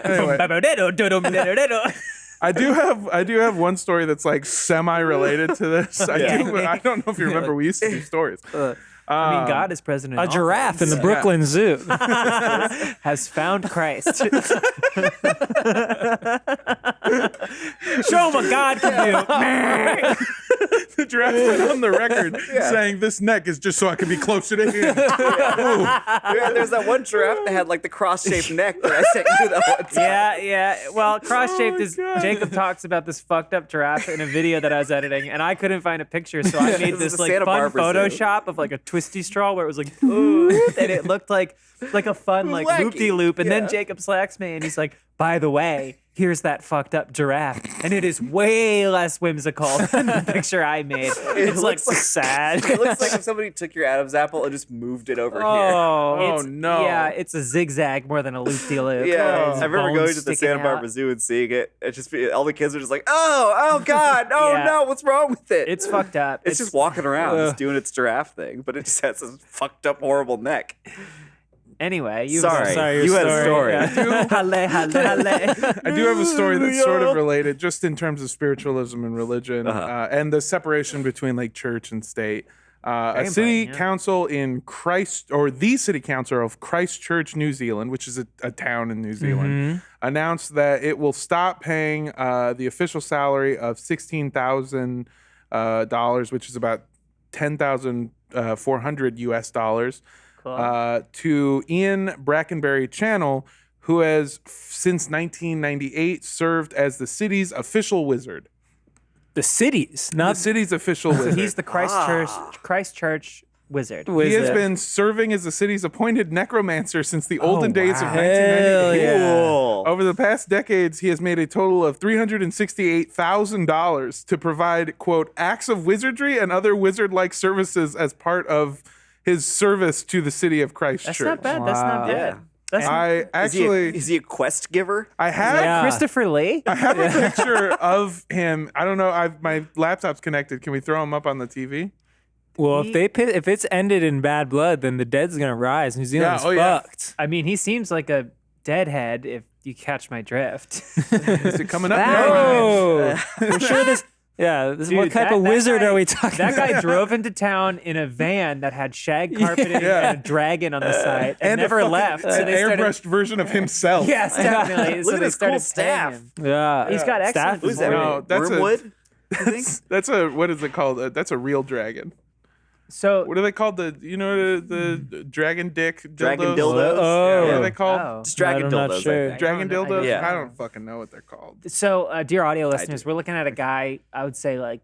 Anyway, I do have one story that's like semi-related to this. I don't know if you remember, we used to do stories. I mean, God is present in A all giraffe in things. the Brooklyn Zoo. Has found Christ. Show him what God can do. The giraffe went on the record saying this neck is just so I can be closer to him. Yeah, there's that one giraffe that had like the cross-shaped neck that I sent you that one time. Yeah. Well, cross-shaped is Jacob talks about this fucked up giraffe in a video that I was editing, and I couldn't find a picture, so I made This is this the like Santa fun Barbara Zoo. Photoshop of like a twisty straw where it was like, ooh, and it looked like a fun like Wacky. loop-de-loop, and then Yeah. Jacob slacks me, and he's like, by the way, here's that fucked up giraffe, and it is way less whimsical than the picture I made. It's like looks like- sad. It looks like if somebody took your Adam's apple and just moved it over here. Oh, Oh, no. Yeah, it's a zigzag more than a loop-de-loop. Yeah, It's I remember bones going to the sticking Santa Barbara out. Zoo and seeing it. It just all the kids are just like, oh God, oh Yeah. no, what's wrong with it? It's fucked up. It's just walking around, just doing its giraffe thing, but it just has this fucked up, horrible neck. Anyway, you Sorry, your you had a story. Halle, halle, halle. I do have a story that's sort of related, just in terms of spiritualism and religion, and the separation between like church and state. A city council in the city council of Christchurch, New Zealand, which is a town in New Zealand, announced that it will stop paying the official salary of $16,000, which is about $10,400 US. To Ian Brackenbury Channel, who has since 1998 served as the city's official wizard. The cities, The not city's official wizard. He's the Christchurch wizard. He has been serving as the city's appointed necromancer since the olden days of wow. 1998. yeah. Cool. Over the past decades, he has made a total of $368,000 to provide, quote, acts of wizardry and other wizard-like services as part of his service to the city of Christchurch. That's not bad. That's not Wow. bad. Yeah. That's I actually, Is he a quest giver? I have, Yeah. Christopher Lee. I have a picture of him. I don't know. My laptop's connected. Can we throw him up on the TV? Well, if it's ended in bad blood, then the dead's gonna rise. New Zealand's fucked. I mean, he seems like a deadhead if you catch my drift. Is it coming up? Oh, we're sure this. Yeah, this, Dude, what type of that wizard guy- are we talking That about? guy drove into town in a van that had shag carpeting Yeah. and a dragon on the side and And never a fucking- left. So An they started, airbrushed version of himself. yes, definitely. Look so at they his started cool staff. paying him. Yeah, He's got excellent Staff Who's is that? great. No, that's a- Wormwood? I think. That's a, what is it called? That's a real dragon. So What are they called? The dragon dick dildos? Dragon dildos? Oh. What are they called? Oh. Just dragon I'm not dildos, sure. I think. Dragon I don't know. dildos? Yeah. I don't fucking know what they're called. So, dear audio listeners, we're looking at a guy, I would say like,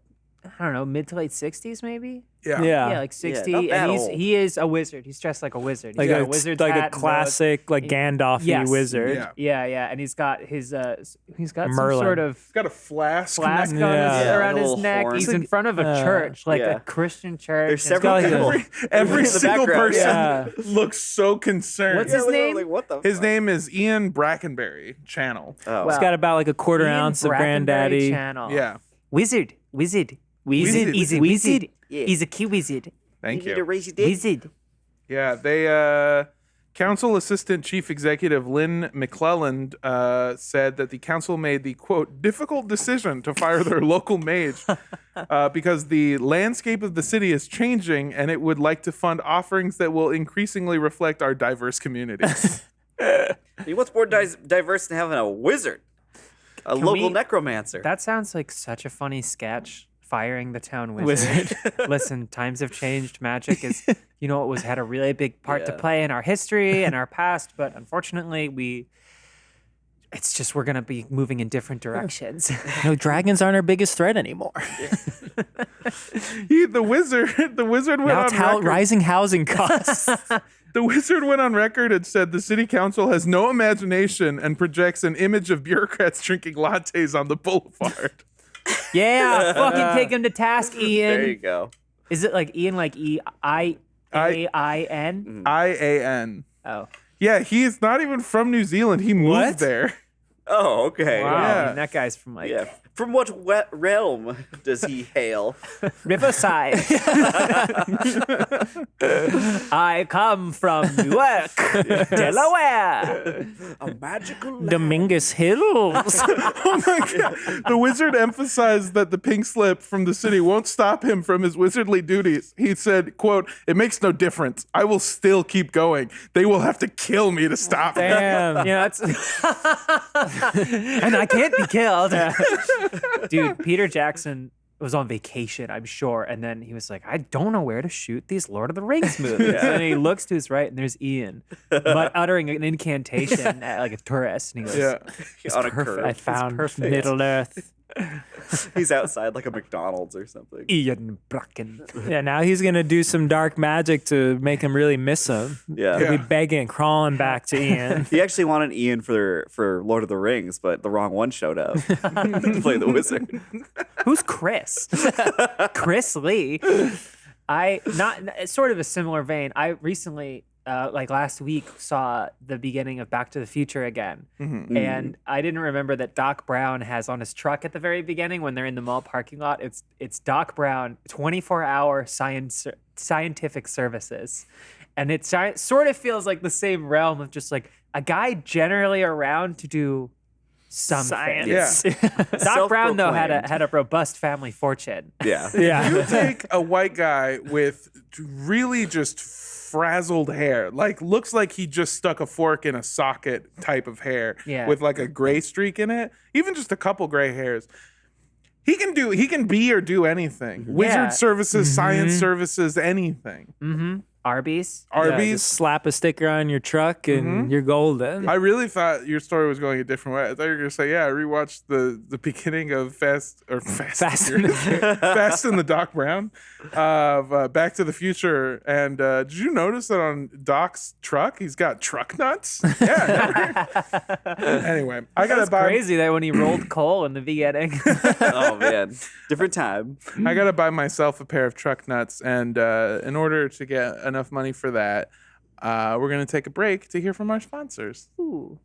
I don't know, mid to late 60s maybe? Yeah. Yeah, like 60. not that and old. he is a wizard. He's dressed like a wizard. He's Like got a a wizard's like hat a and classic like Gandalf-y Yes. wizard. Yeah. Yeah, and he's got his some Merlin. sort of It's got a flask. flask on Yeah. his, Yeah, around like a his little neck. horn. He's in front of a church, like Yeah. a Christian church. There's and it's several got, got, like, like, people. Every in the single background. person Yeah. looks so concerned. What's his name? Like, what the His fuck? name is Ian Brackenbury Channel. Oh. Wow. It's got about like a quarter Ian ounce of Brackenbury granddaddy. Channel. Yeah. Wizard. Wizard. He's a wizard. Yeah. He's a key wizard. Thank You need to you. raise your dick. Wizard. Yeah, they Council Assistant Chief Executive Lynn McClelland said that the council made the, quote, difficult decision to fire their local mage because the landscape of the city is changing and it would like to fund offerings that will increasingly reflect our diverse communities. What's more diverse than having a wizard? A local necromancer. That sounds like such a funny sketch. Firing the town wizard. Listen, times have changed. Magic is, had a really big part to play in our history and our past, but unfortunately, we're going to be moving in different directions. Dragons aren't our biggest threat anymore. The wizard went Now on it's record. rising housing costs. The wizard went on record and said the city council has no imagination and projects an image of bureaucrats drinking lattes on the boulevard. Yeah, fucking take him to task, Ian. There you go. Is it like Ian, like E-I-A-I-N? IAN. Oh. Yeah, he's not even from New Zealand. He moved What? there. Oh, okay. Wow. Yeah. I mean, that guy's from like Yeah. From what realm does he hail? Riverside. I come from Newark, Delaware. A magical land. Dominguez Hills. Oh my God. The wizard emphasized that the pink slip from the city won't stop him from his wizardly duties. He said, quote, it makes no difference. I will still keep going. They will have to kill me to stop me. Damn. That's and I can't be killed. Dude, Peter Jackson was on vacation, I'm sure, and then he was like, I don't know where to shoot these Lord of the Rings movies. And he looks to his right, and there's Ian, but uttering an incantation at like a tourist, and he goes, Yeah. "It's On a perfect. curve. I It's found perfect. Middle Earth. He's outside like a McDonald's or something. Ian Bracken." Yeah, now he's going to do some dark magic to make him really miss him. Yeah. He'll be begging, crawling back to Ian. He actually wanted Ian for Lord of the Rings, but the wrong one showed up to play the wizard. Who's Chris? Chris Lee. It's sort of a similar vein. I recently, like last week, saw the beginning of Back to the Future again. And I didn't remember that Doc Brown has on his truck at the very beginning when they're in the mall parking lot. It's Doc Brown 24-hour scientific services. And it sort of feels like the same realm of just like a guy generally around to do something. Science. Yeah. Doc Brown though Self-proclaimed. had a robust family fortune. Yeah. Yeah. You take a white guy with really just frazzled hair, like looks like he just stuck a fork in a socket type of hair, Yeah. with like a gray streak in it, even just a couple gray hairs. He can be or do anything. Wizard services, science services, anything. Mm-hmm. Arby's. Yeah, Arby's. just slap a sticker on your truck and you're golden. I really thought your story was going a different way. I thought you were going to say, yeah, I rewatched the beginning of Fast and the Doc Brown of Back to the Future. And did you notice that on Doc's truck, he's got truck nuts? Yeah. Anyway, I got to That's buy crazy that when he rolled coal in the beginning. Oh man, different time. I got to buy myself a pair of truck nuts. And in order to get enough money for that, we're going to take a break to hear from our sponsors. Ooh.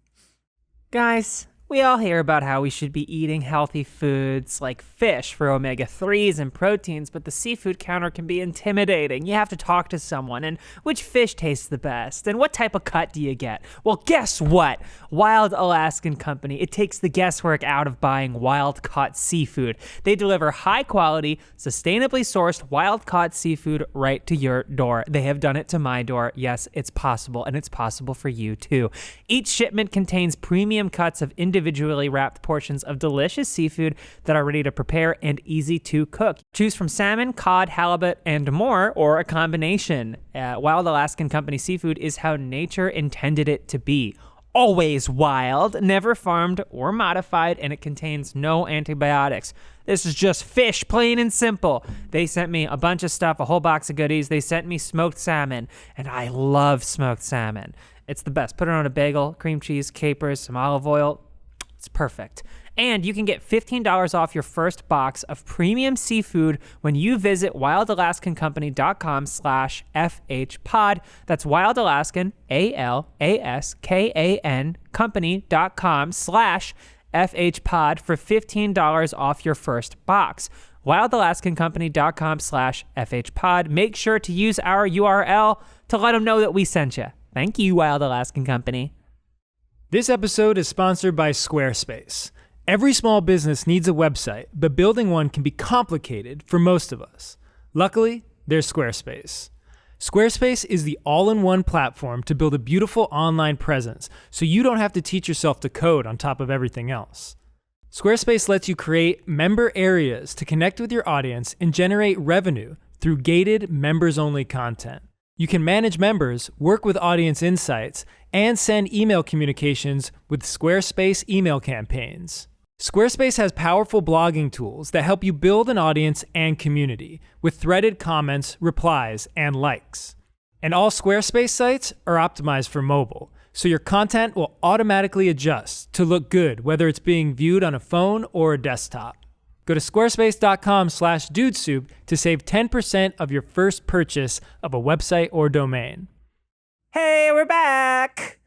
Guys, we all hear about how we should be eating healthy foods like fish for omega-3s and proteins, but the seafood counter can be intimidating. You have to talk to someone, and which fish tastes the best, and what type of cut do you get? Well, guess what? Wild Alaskan Company, it takes the guesswork out of buying wild-caught seafood. They deliver high-quality, sustainably sourced wild-caught seafood right to your door. They have done it to my door. Yes, it's possible, and it's possible for you too. Each shipment contains premium cuts of individually wrapped portions of delicious seafood that are ready to prepare and easy to cook. Choose from salmon, cod, halibut, and more, or a combination. Wild Alaskan Company seafood is how nature intended it to be. Always wild, never farmed or modified, and it contains no antibiotics. This is just fish, plain and simple. They sent me a bunch of stuff, a whole box of goodies. They sent me smoked salmon, and I love smoked salmon. It's the best. Put it on a bagel, cream cheese, capers, some olive oil. It's perfect. And you can get $15 off your first box of premium seafood when you visit wildalaskan.com/FHpod. That's wildalaskan, ALASKAN, company.com/FHpod for $15 off your first box. wildalaskancompany.com/FHpod. Make sure to use our URL to let them know that we sent you. Thank you, Wild Alaskan Company. This episode is sponsored by Squarespace. Every small business needs a website, but building one can be complicated for most of us. Luckily, there's Squarespace. Squarespace is the all-in-one platform to build a beautiful online presence, so you don't have to teach yourself to code on top of everything else. Squarespace lets you create member areas to connect with your audience and generate revenue through gated, members-only content. You can manage members, work with audience insights, and send email communications with Squarespace email campaigns. Squarespace has powerful blogging tools that help you build an audience and community with threaded comments, replies, and likes. And all Squarespace sites are optimized for mobile, so your content will automatically adjust to look good whether it's being viewed on a phone or a desktop. Go to squarespace.com/dudesoup to save 10% of your first purchase of a website or domain. Hey, we're back.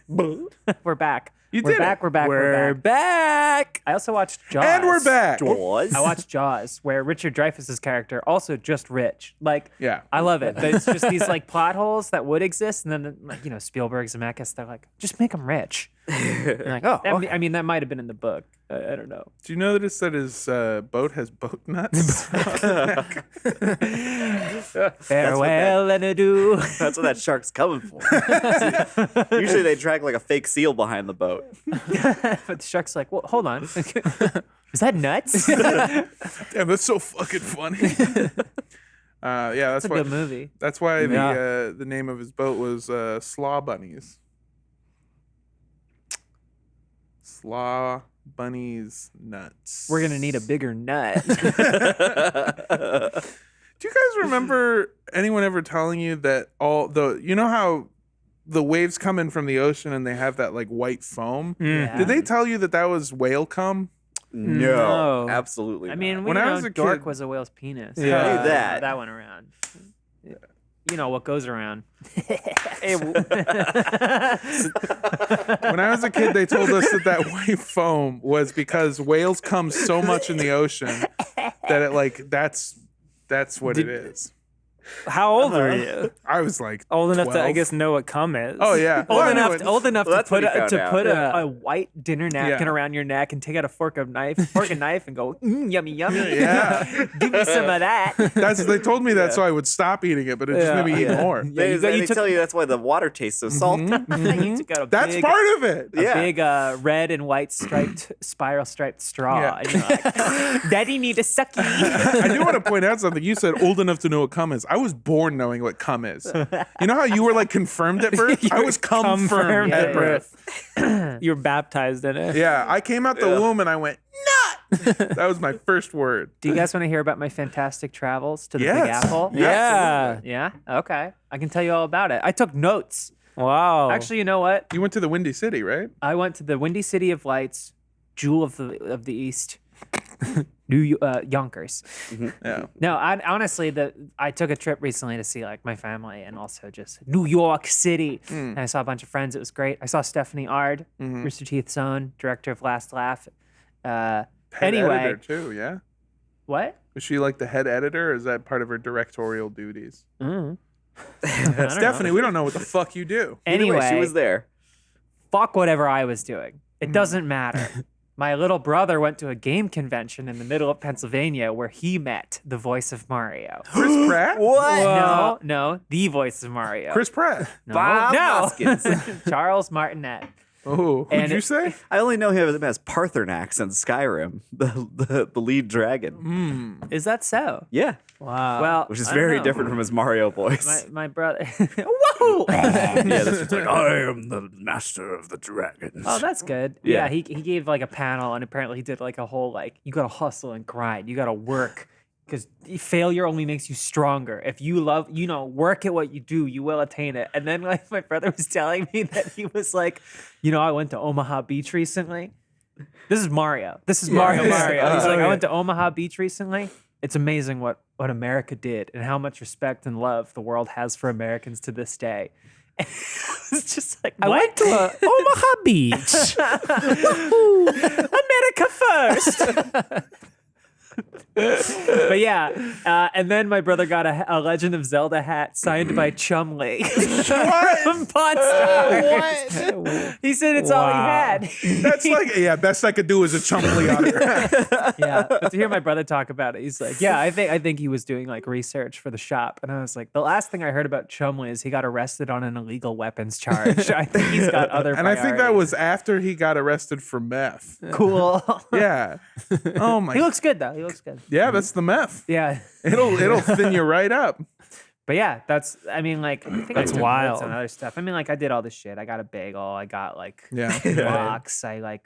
We're back. We're back. We're back. I also watched Jaws. And we're back. Jaws. I watched Jaws, where Richard Dreyfuss's character, also just rich. Like, Yeah. I love it. But it's just these like plot holes that would exist, and then like, you know, Spielberg, Zemeckis, they're like, just make them rich. And like, oh, okay. I mean, that might have been in the book. I don't know. Do you notice that his boat has boat nuts? Farewell and adieu. That's what that shark's coming for. Usually they drag like a fake seal behind the boat. But the shark's like, well, hold on. Is that nuts? Damn, that's so fucking funny. Yeah, that's It's a why. good movie. That's why the name of his boat was Slaw Bunnies. Slaw Bunnies Nuts. We're gonna need a bigger nut. Do you guys remember anyone ever telling you that you know how the waves come in from the ocean and they have that like white foam? Yeah. Did they tell you that that was whale cum? No, No. absolutely. I mean, When we I know was a dork kid- was a whale's penis. Yeah. Knew that. That went around. You know what goes around. When I was a kid, they told us that white foam was because whales come so much in the ocean that it like that's what it is. How old are you? I was like Old enough to, I 12. guess, know what cum is. Oh yeah, Old Well, I knew enough, it. old enough Well, to that's what put he found out. a Yeah. white dinner napkin Yeah. around your neck and take out a fork and knife, and go, yummy, yummy. Yeah. Give me some of that. They told me that so I would stop eating it, but it just made me eat more. They, you got- you they took- tell you that's why the water tastes so salty. You took out a That's big, part of it. a Yeah. big red and white spiral striped straw. Yeah. And you're like, Daddy need a sucky. I do want to point out something. You said old enough to know what cum is. I was born knowing what cum is. You know how you were like confirmed at birth? I was cum firm confirmed at at birth. You're baptized in it. Yeah, I came out the womb and I went nut. That was my first word. Do you guys want to hear about my fantastic travels to the Big Yes. Apple? Yeah. Yeah? Okay. I can tell you all about it. I took notes. Wow. Actually, you know what? You went to the Windy City, right? I went to the Windy City of Lights, Jewel of the East, Yonkers. Yeah. No, honestly, I took a trip recently to see like my family and also just New York City. And I saw a bunch of friends. It was great. I saw Stephanie Ard, Rooster Teeth's own, director of Last Laugh. Head Anyway, editor too, yeah? what? Was she like the head editor or is that part of her directorial duties? Mm. Stephanie, we don't know what the fuck you do. Anyway, she was there. fuck whatever I was doing. It doesn't matter. My little brother went to a game convention in the middle of Pennsylvania where he met the voice of Mario. Chris Pratt? What? No, the voice of Mario. Chris Pratt. no, Bob no. Hoskins. Charles Martinet. Oh, who'd And you it- say? I only know him as Parthenax in Skyrim, the lead dragon. Is that so? Yeah, Wow. Well, which is I don't very know. different from his Mario voice. My brother. Whoa! Yeah, that's just like I am the master of the dragons. Oh, that's good. Yeah, Yeah. he gave like a panel, and apparently he did like a whole like you gotta hustle and grind, you gotta work, because failure only makes you stronger. If you love, work at what you do, you will attain it. And then like my brother was telling me that he was like, I went to Omaha Beach recently. This is Mario. This is Mario. Yeah. He's like, Okay. I went to Omaha Beach recently. It's amazing what America did and how much respect and love the world has for Americans to this day. It's just like, I went to Omaha Beach. America first. But yeah, and then my brother got a Legend of Zelda hat signed by Chumley from Pawn Stars. He said it's all he had. That's like, best I could do is a Chumley autograph. Yeah, but to hear my brother talk about it, he's like, yeah, I think he was doing like research for the shop, and I was like, the last thing I heard about Chumley is he got arrested on an illegal weapons charge. I think he's got other. And I think that was after he got arrested for meth. cool. Yeah. Oh my. He looks good though. He looks good. Yeah, that's the meth. Yeah. It'll thin you right up. But yeah, I think That's I took wild. notes on other stuff. I mean, like I did all this shit. I got a bagel. I got like Yeah. rocks. I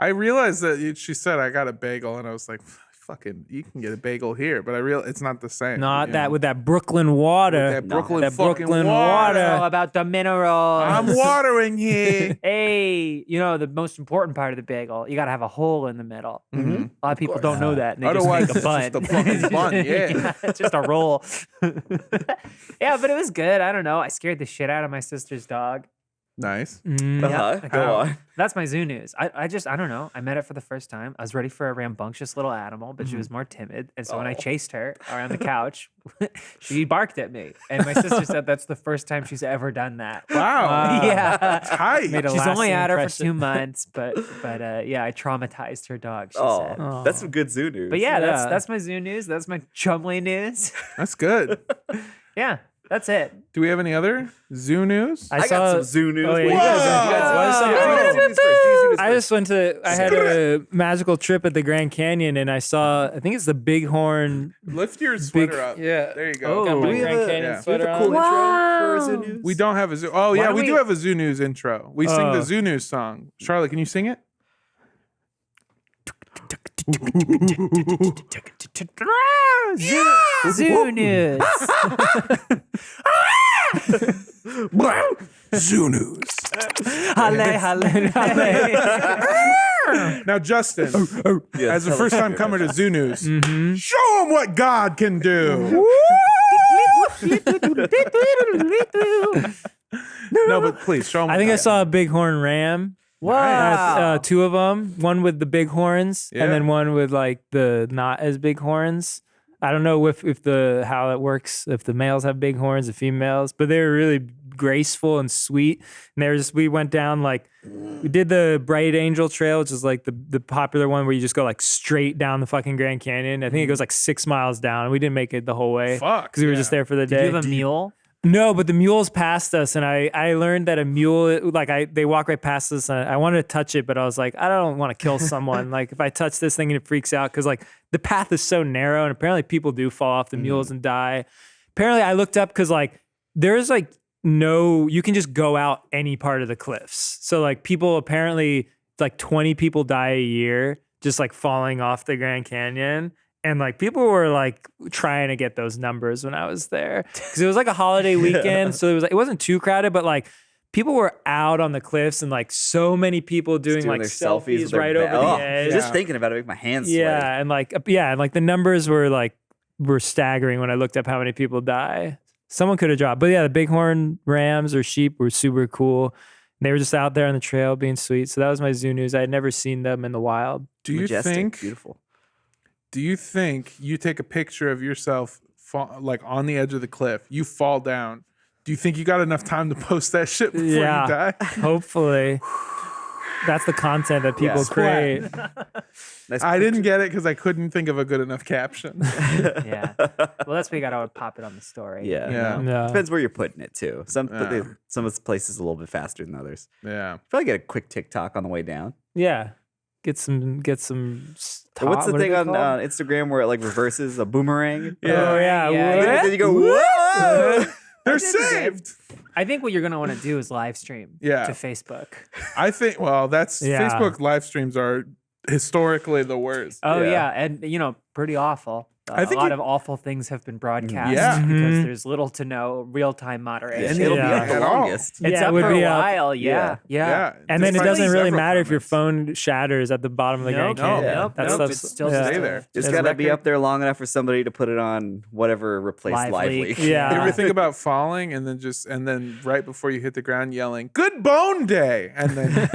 realized that she said I got a bagel, and I was like, fucking, you can get a bagel here, but it's not the same. Not you that know? with that Brooklyn water. That Brooklyn that fucking Brooklyn water. It's all about the minerals. I'm watering here. Hey, the most important part of the bagel, you got to have a hole in the middle. Mhm. A lot of people don't know that. And they Otherwise, just make a it's bun. just a fucking bun, yeah. It's just a roll. Yeah, but it was good. I don't know. I scared the shit out of my sister's dog. Nice. Go on. That's my Zoo Nooz. I don't know. I met it for the first time. I was ready for a rambunctious little animal, but she was more timid. And so when I chased her around the couch, she barked at me. And my sister said that's the first time she's ever done that. Wow. Yeah. Tight. Made a She's only lasting had her for impression. 2 months, but yeah, I traumatized her dog, she Oh, said. that's some good Zoo Nooz. But yeah, Yeah. that's my Zoo Nooz. That's my Chumley news. That's good. Yeah, that's it. Do we have any other Zoo News? I got some Zoo Nooz. Oh, yeah, Wait, you guys- Whoa. I had a magical trip at the Grand Canyon, and I think it's the bighorn. Lift your sweater up. Yeah. There you go. Got my we have Grand a- Canyon yeah. Do we have sweater a cool on. intro for Zoo Nooz? We don't have a Zoo. Oh, yeah, don't we we- do have a Zoo News intro. We sing the Oh. Zoo News song. Charlotte, can you sing it? Zoo News. Zoo News. Halle, halle, halle. Now, Justin, Yes, as a tell us first time your comer to Zoo News, Mm-hmm. show them what God can do. No, but please show them. I think I saw a bighorn ram. Wow. 2 of them. One with the big horns, Yeah. and then one with like the not as big horns. I don't know if how it works, if the males have big horns, the females, but they were really graceful and sweet. And we went down we did the Bright Angel Trail, which is like the popular one where you just go like straight down the fucking Grand Canyon. I think it goes like 6 miles down, and we didn't make it the whole way. Fuck, because we were yeah. just there for the Do day. you have a mule? No, but the mules passed us, and I learned that a mule, they walk right past us, and I wanted to touch it, but I was like, I don't want to kill someone. Like, if I touch this thing and it freaks out, because like the path is so narrow, and apparently people do fall off the mules and die. Apparently, I looked up because like there's like you can just go out any part of the cliffs. So like people apparently like 20 people die a year just like falling off the Grand Canyon. And like people were like trying to get those numbers when I was there because it was like a holiday weekend, so it wasn't too crowded, but like people were out on the cliffs and like so many people doing like their selfies with their right ba- over Oh, the edge. Just thinking about it, make my hands sweaty. Yeah, and like the numbers were staggering when I looked up how many people die. Someone could have dropped, but yeah, the bighorn rams or sheep were super cool. They were just out there on the trail being sweet. So that was my Zoo News. I had never seen them in the wild. Do you Majestic, think? beautiful. Do you think you take a picture of yourself like on the edge of the cliff, you fall down? Do you think you got enough time to post that shit before you die? Hopefully. That's the content that people create. Nice I didn't get it because I couldn't think of a good enough caption. Yeah. Well, that's why you gotta pop it on the story. Yeah. Yeah. Yeah. Depends where you're putting it too. Some Yeah. some of the places a little bit faster than others. Yeah. Probably get a quick TikTok on the way down. Yeah. Get some What's the what are thing they on called? Instagram where it like reverses a boomerang? Yeah. Oh yeah. Yeah, What? Then you go, whoa! They're saved. I think what you're gonna want to do is live stream Yeah. to Facebook. I think, that's Yeah. Facebook live streams are historically the worst. Oh Yeah. yeah, and pretty awful. I think a lot of awful things have been broadcast Yeah. because there's little to no real-time moderation. And it'll be up the At all. longest. It's Yeah, it up would for a be up. while. Yeah. And then it Despite doesn't really several matter if your comments. phone shatters at the bottom of the Nope, game. no, nope, That nope, stuff's- it's still Stay there. It's It's got to be record. up there long enough for somebody to put it on whatever replaced Live Live Leak. Leak. Yeah. You ever think about falling and then right before you hit the ground yelling "Good bone day" and then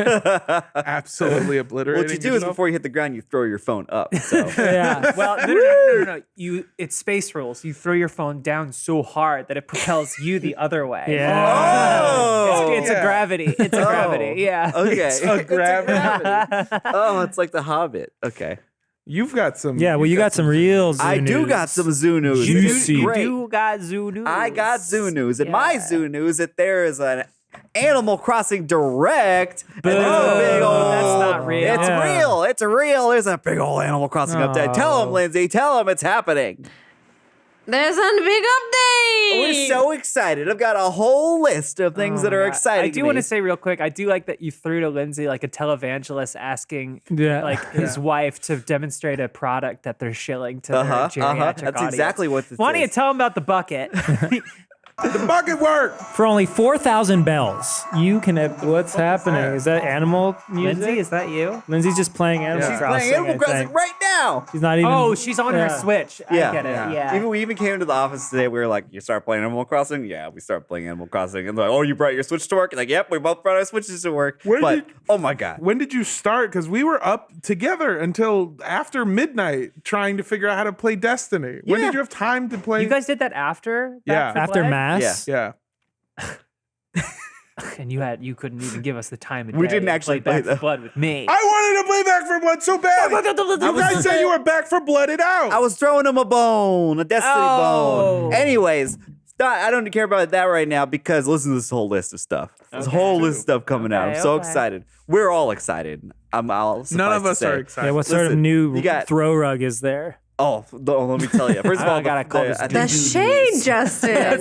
absolutely obliterating What you do is yourself? before you hit the ground, you throw your phone up. So Yeah. Well, no. It's space rules. You throw your phone down so hard that it propels you the other way. Yeah. Oh, It's a yeah. gravity. It's a gravity. Yeah. okay. a gravity. Oh, it's like the Hobbit. Okay. You've got some. Yeah, well, you got some real Zoo I do News. got some Zoo News. Juicy. You Great. do got Zoo Nooz. I got Zoo News. And my Yeah. Zoo News that there is an Animal Crossing Direct. And there's a Boo. big old. That's not real. It's Yeah. real. It's real. There's a big old Animal Crossing update. Tell Oh. them, Lindsay. Tell them it's happening. There's a big update. We're so excited. I've got a whole list of things that are exciting. I do want to say real quick, I do like that you threw to Lindsay like a televangelist asking Yeah. like his wife to demonstrate a product that they're shilling to their geriatric That's audience. exactly what this Why don't you is. tell them about the bucket? the bucket work. For only 4,000 bells, you can have. What's happening? Is that animal music? Lindsay, is that you? Lindsay's just playing Animal She's Crossing. Playing Animal I Crossing think. right now. She's not even. Oh, she's on her Yeah. Switch. Yeah. I get it. Yeah. We even came to the office today. We were like, "You start playing Animal Crossing?" Yeah, we start playing Animal Crossing. And they're like, "Oh, you brought your Switch to work?" And like, "Yep, we both brought our Switches to work." Where but did- oh my god, When did you start? Because we were up together until after midnight trying to figure out how to play Destiny. When Yeah. did you have time to play? You guys did that after? Yeah. Back 4 after Blood? Mass. Yeah. And you couldn't even give us the time of We day didn't to actually play play Back 4 though. Blood with me. I wanted to play Back for Blood so bad. You guys said you were Back for Blooded out. I was throwing him a bone, a Destiny Oh. bone. Anyways, I don't care about that right now because listen to this whole list of stuff. This whole list of stuff coming out. I'm Okay, so okay. excited. We're all excited. I'll None of suffice to us are say. excited. Yeah, what sort of Listen, new you got- throw rug is there? Oh, let me tell you. First of I all, gotta call this I The think shade, Justin.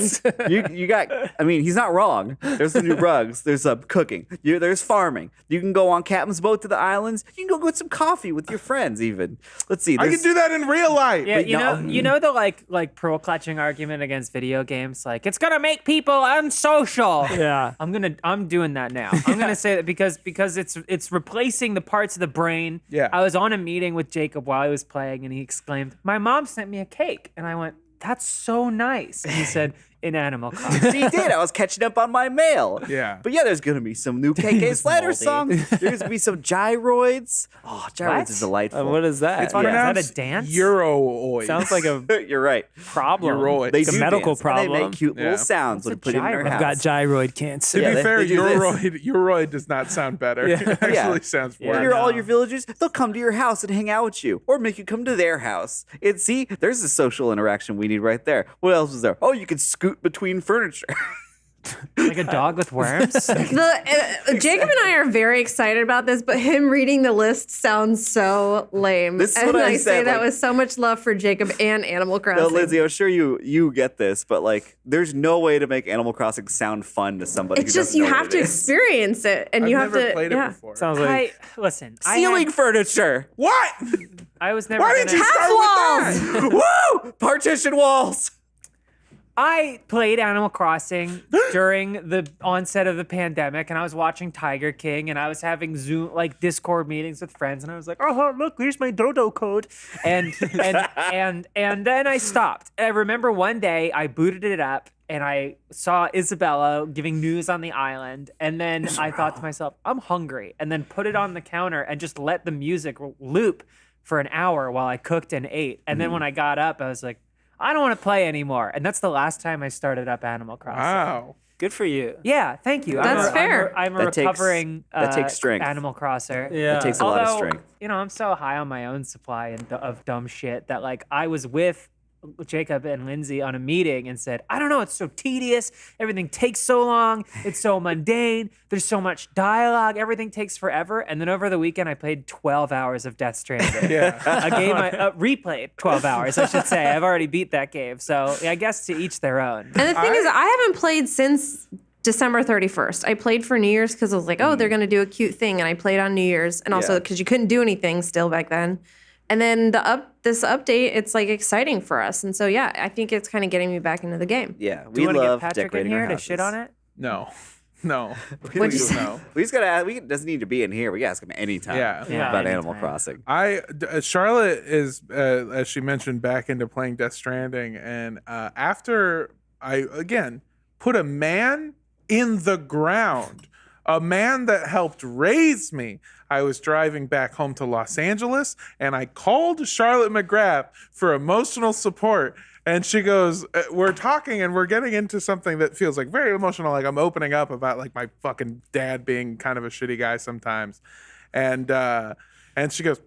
you got. I mean, he's not wrong. There's the new rugs. There's cooking. There's farming. You can go on Captain's boat to the islands. You can go get some coffee with your friends. Even let's see. I there's- can do that in real life. Yeah, But you know the like pearl clutching argument against video games, like it's gonna make people unsocial. Yeah. I'm doing that now. I'm gonna say that because it's replacing the parts of the brain. Yeah. I was on a meeting with Jacob while he was playing, and he exclaimed, "My mom sent me a cake," and I went, "That's so nice." And he said, "In Animal Crossing." He did. I was catching up on my mail. Yeah. But yeah, there's gonna be some new KK was Slider moldy. songs. There's gonna be some gyroids. Oh, gyroids What? is delightful. What is that? It's fun. Is that a Pronounced dance? Euroid. Sounds like a You're right. problem. Euroid. They Like a do medical dance, and They problem. make cute Yeah. little sounds when What's you a put it in their gyro? house. I've got gyroid cancer. To Yeah, be they fair, do this. Euroid does not sound better. It actually Yeah. sounds Yeah. worse. When you're all no. your villagers, they'll come to your house and hang out with you, or make you come to their house. And see, there's the social interaction we need right there. What else is there? Oh, you can scoot between furniture. Like a dog with worms. Jacob and I are very excited about this, but him reading the list sounds so lame. This is and what I I say said, that like- with so much love for Jacob and Animal Crossing. No, Lindsay, I'm sure you get this, but like, there's no way to make Animal Crossing sound fun to somebody. It's who just doesn't you know have what to it is. experience it, and I've you have never to. played yeah. it before. Sounds like Listen, Ceiling furniture. What? I was never. Why did gonna- you start with that? Woo! Partition walls. I played Animal Crossing during the onset of the pandemic, and I was watching Tiger King, and I was having Zoom Discord meetings with friends, and I was like, "Oh, look, here's my dodo code," and then I stopped. I remember one day I booted it up, and I saw Isabella giving news on the island, and then I thought to myself, "I'm hungry," and then put it on the counter and just let the music loop for an hour while I cooked and ate, and then when I got up, I was like, I don't want to play anymore. And that's the last time I started up Animal Crossing. Wow. good for you. Yeah, thank you. That's fair. I'm a That takes- recovering that takes strength. Animal Crosser. Yeah. It takes a lot of strength. You know, I'm so high on my own supply of dumb shit that I was with Jacob and Lindsay on a meeting and said, I don't know, it's so tedious. Everything takes so long. It's so mundane. There's so much dialogue. Everything takes forever. And then over the weekend, I played 12 hours of Death Stranding. Yeah. A game I replayed 12 hours, I should say. I've already beat that game. So I guess to each their own. And the thing is, I haven't played since December 31st. I played for New Year's because I was like, oh, they're going to do a cute thing. And I played on New Year's. And also Yeah. because you couldn't do anything still back then. And then the this update, it's like exciting for us. And so, yeah, I think it's kind of getting me back into the game. Yeah, Do we you want to love get Patrick in decorating our here to houses. shit on it? No. What'd you say? No. We just gotta ask. We doesn't need to be in here. We can ask him anytime. Yeah. Yeah, about anytime. Animal Crossing. Charlotte is, as she mentioned, back into playing Death Stranding, and after I again put a man in the ground, a man that helped raise me. I was driving back home to Los Angeles, and I called Charlotte McGrath for emotional support. And she goes, we're talking and we're getting into something that feels like very emotional. Like I'm opening up about like my fucking dad being kind of a shitty guy sometimes. And she goes,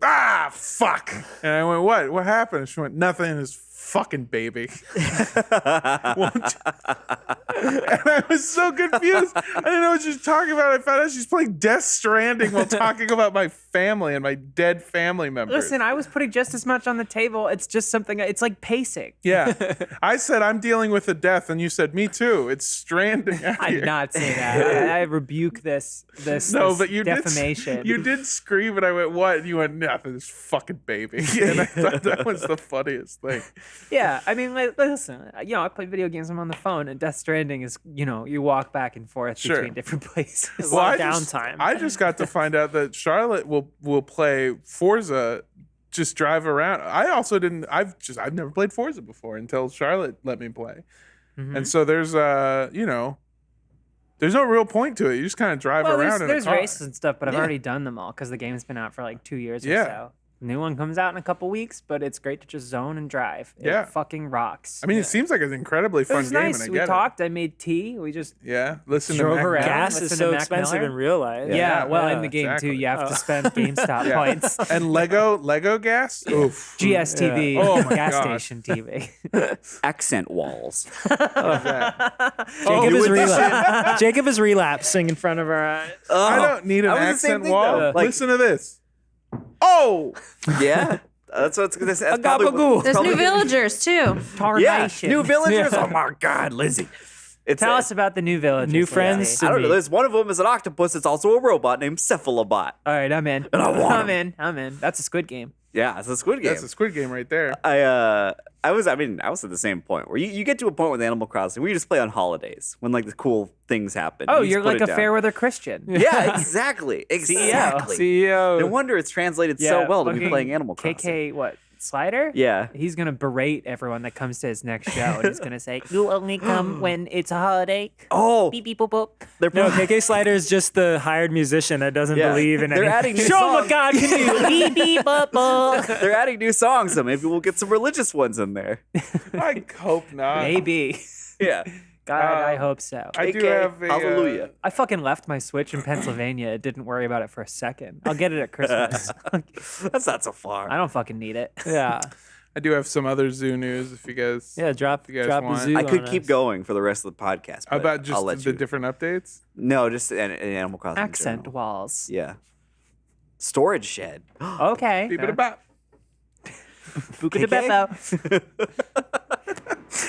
fuck. And I went, what? What happened? And she went, nothing. His fucking baby. Won't you? And I was so confused. I didn't know what she was talking about. I found out she's playing Death Stranding while talking about my family and my dead family members. Listen, I was putting just as much on the table. It's just something. It's like pacing. Yeah. I said, I'm dealing with a death. And you said, me too. It's stranding out I here. did not say that. I rebuke this But you defamation. you did scream, and I went, what? And you went, nothing, this fucking baby. And I thought that was the funniest thing. Yeah, I mean, like, listen, I play video games. I'm on the phone, and Death Stranding is, you walk back and forth Sure. between different places. Well, I downtime. I just got to find out that Charlotte will play Forza, just drive around. I also didn't. I've never played Forza before until Charlotte let me play, and so there's there's no real point to it. You just kind of drive around in a there's car. races and stuff, but I've Yeah. already done them all because the game's been out for like 2 years Yeah. or so. New one comes out in a couple weeks, but it's great to just zone and drive. Yeah. It fucking rocks. I mean, it seems like an incredibly it fun was game, nice. and I We get talked. I made tea. We just it. Yeah, listen drove to Mac around. Miller. Gas is Listen so to Mac expensive Miller. in real life. yeah. Well, in yeah, the game exactly. too, you have Oh. to spend GameStop Yeah. points. And Lego gas. Oof. GSTV, Yeah. Oh my gas gosh. station TV. Accent walls. Jacob is relapsing in front of our eyes. I don't need an I was the same accent thing, wall. though. Like- Listen to this. Oh, Yeah. That's what's this. That's Gabagool. There's new villagers too. Yeah. Tarnation. New villagers. Yeah. Oh my God, Lizzie. It's Tell us about the new villagers. New Lizzie. friends. I don't know. me. There's one of them is an octopus. It's also a robot named Cephalobot. All right, I'm in. And I want I'm in. That's a Squid Game. Yeah, it's a Squid Game. that's a Squid Game right there. I was at the same point where you get to a point with Animal Crossing where you just play on holidays when like the cool things happen. Oh, You just you're put like it a down. fair weather Christian. Yeah, exactly. Exactly. CEO. No wonder it's translated so well to be fucking playing Animal Crossing. KK, what? Slider? Yeah. He's gonna berate everyone that comes to his next show, and he's gonna say, "You only come when it's a holiday." Oh, Beep beep boop boop. they're No, KK Slider is just the hired musician that doesn't Yeah. believe in They're anything. adding new Show him what songs. God can do. Beep beep boop boop. they're adding new songs, so maybe we'll get some religious ones in there. I hope not. Maybe. Yeah. God, I hope so. I do KK, have a hallelujah. I fucking left my Switch in Pennsylvania. Didn't worry about it for a second. I'll get it at Christmas. That's not so far. I don't fucking need it. Yeah. I do have some other Zoo News if you guys. Yeah, drop You guys a want- zoo I could on keep us. going for the rest of the podcast. But About just I'll let the you. different updates. No, just an Animal Crossing. in Accent general. walls. Yeah. Storage shed. Okay. Beep it about. Bukadabeppo.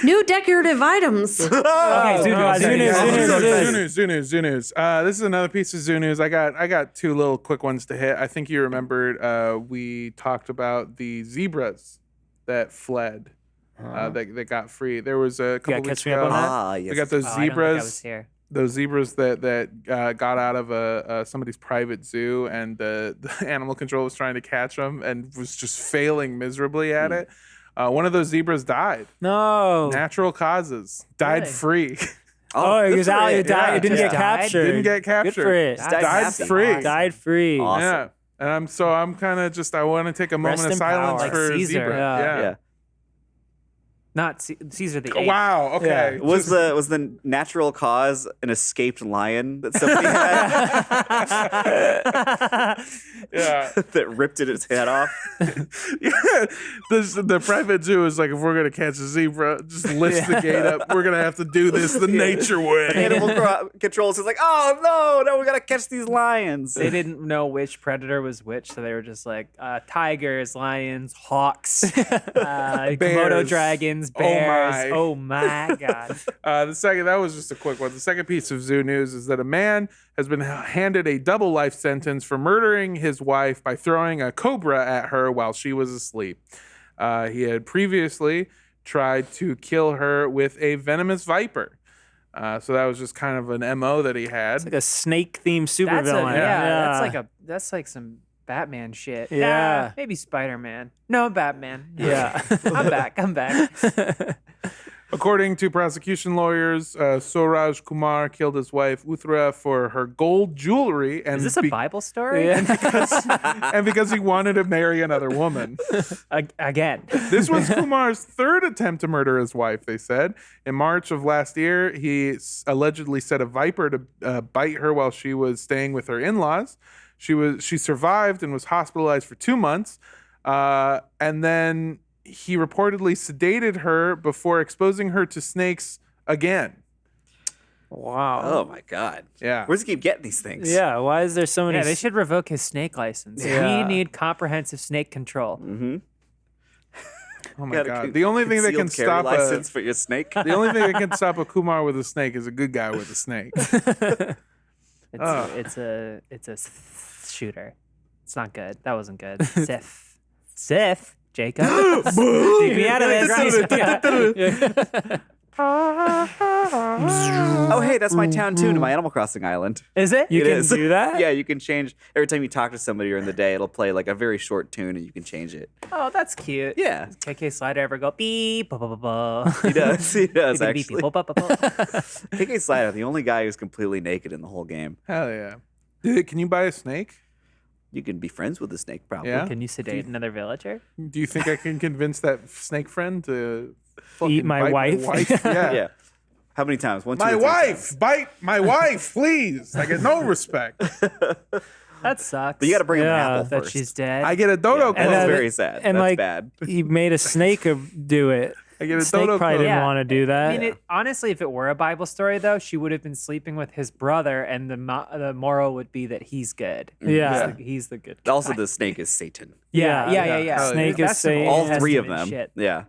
New decorative items. Okay, Zoo Nooz. Zoo Nooz, Zoo News. This is another piece of Zoo News. I got two little quick ones to hit. I think you remembered we talked about the zebras that fled, that got free. There was a couple weeks catch me up on ago. that? Ah, yes. We got those Oh, I don't think I zebras. was here. Those zebras that got out of somebody's private zoo, and the animal control was trying to catch them and was just failing miserably at it. One of those zebras died. No. Natural causes. Died Really? free. Oh, he good was for out. it. It died. Yeah. It didn't Just get died? captured. Didn't get captured. Good for it. That's Died happy. free. awesome. Died free. Awesome. Yeah. And I'm kind of just, I want to take a moment Rest of in silence power. for Like Caesar. zebra. Yeah. Yeah. Not Caesar the Eighth. Wow. Okay. Was the natural cause an escaped lion that somebody had Yeah. that ripped its head off? Yeah. The private zoo is like, if we're gonna catch a zebra, just lift the gate up. We're gonna have to do this the nature way. Animal controls is like, oh no, we gotta catch these lions. They didn't know which predator was which, so they were just like tigers, lions, hawks, Komodo Bears. dragons, Oh bears. my. Oh my god! That was just a quick one. The second piece of Zoo News is that a man has been handed a double life sentence for murdering his wife by throwing a cobra at her while she was asleep. He had previously tried to kill her with a venomous viper. So that was just kind of an MO that he had. It's like a snake-themed That's supervillain. that's like some Batman shit. Yeah. Nah, maybe Spider-Man. No, Batman. Yeah. I'm back. According to prosecution lawyers, Suraj Kumar killed his wife Uttara for her gold jewelry, and Is this a Bible story? Yeah. and because he wanted to marry another woman. Again. This was Kumar's third attempt to murder his wife, they said. In March of last year, he allegedly set a viper to bite her while she was staying with her in-laws. She survived and was hospitalized for 2 months. And then he reportedly sedated her before exposing her to snakes again. Wow. Oh my God. Yeah. Where does he keep getting these things? Yeah. Why is there so many? Yeah, they should revoke his snake license. Yeah. We need comprehensive snake control. Mm-hmm. Oh my God. The only thing that can stop license for your snake. the only thing that can stop a Kumar with a snake is a good guy with a snake. It's a shooter. It's not good. That wasn't good. Sif, Jacob. Take me out of this. Oh, hey, that's my town tune to my Animal Crossing island. Is it? You It can is. do that? Yeah, you can change every time you talk to somebody during the day. It'll play like a very short tune, and you can change it. Oh, that's cute. Yeah, KK Slider ever go beep, ba, ba, ba, ba. he does. He does Beep, beep, beep, actually. ba, ba, ba, ba. KK Slider, the only guy who's completely naked in the whole game. Hell yeah. Dude, can you buy a snake? You can be friends with the snake, probably. Yeah. Can you sedate another villager? Do you think I can convince that snake friend to Eat fucking my bite wife? Yeah. Yeah. How many times? One, two, My or three wife, times. bite my wife, please. I get no respect. That sucks. But you got to bring him an Yeah, apple that first. she's dead. I get a dodo And That's code. then- very sad. And That's like, bad. he made a snake do it. I get a Snake dodo probably code. didn't Yeah. want to do that. I mean, honestly, if it were a Bible story, though, she would have been sleeping with his brother, and the moral would be that he's good. Yeah. He's the good. Also, guy. the snake is Satan. Yeah. Snake is That's some Satan. Old All three of Testament them. shit. Yeah.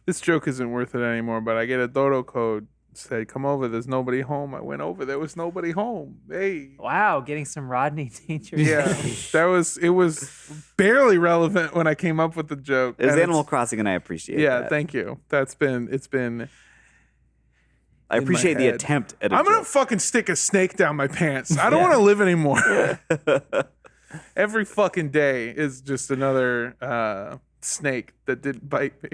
This joke isn't worth it anymore, but I get a dodo code. Said, come over, there's nobody home. I went over, there was nobody home. Hey. Wow, getting some Rodney Dangerfield. Yeah. It was barely relevant when I came up with the joke. It was And Animal it's- Crossing, and I appreciate Yeah, that. thank you. It's been I appreciate the head. attempt at a I'm gonna joke. fucking stick a snake down my pants. I don't want to live anymore. Every fucking day is just another snake that didn't bite me.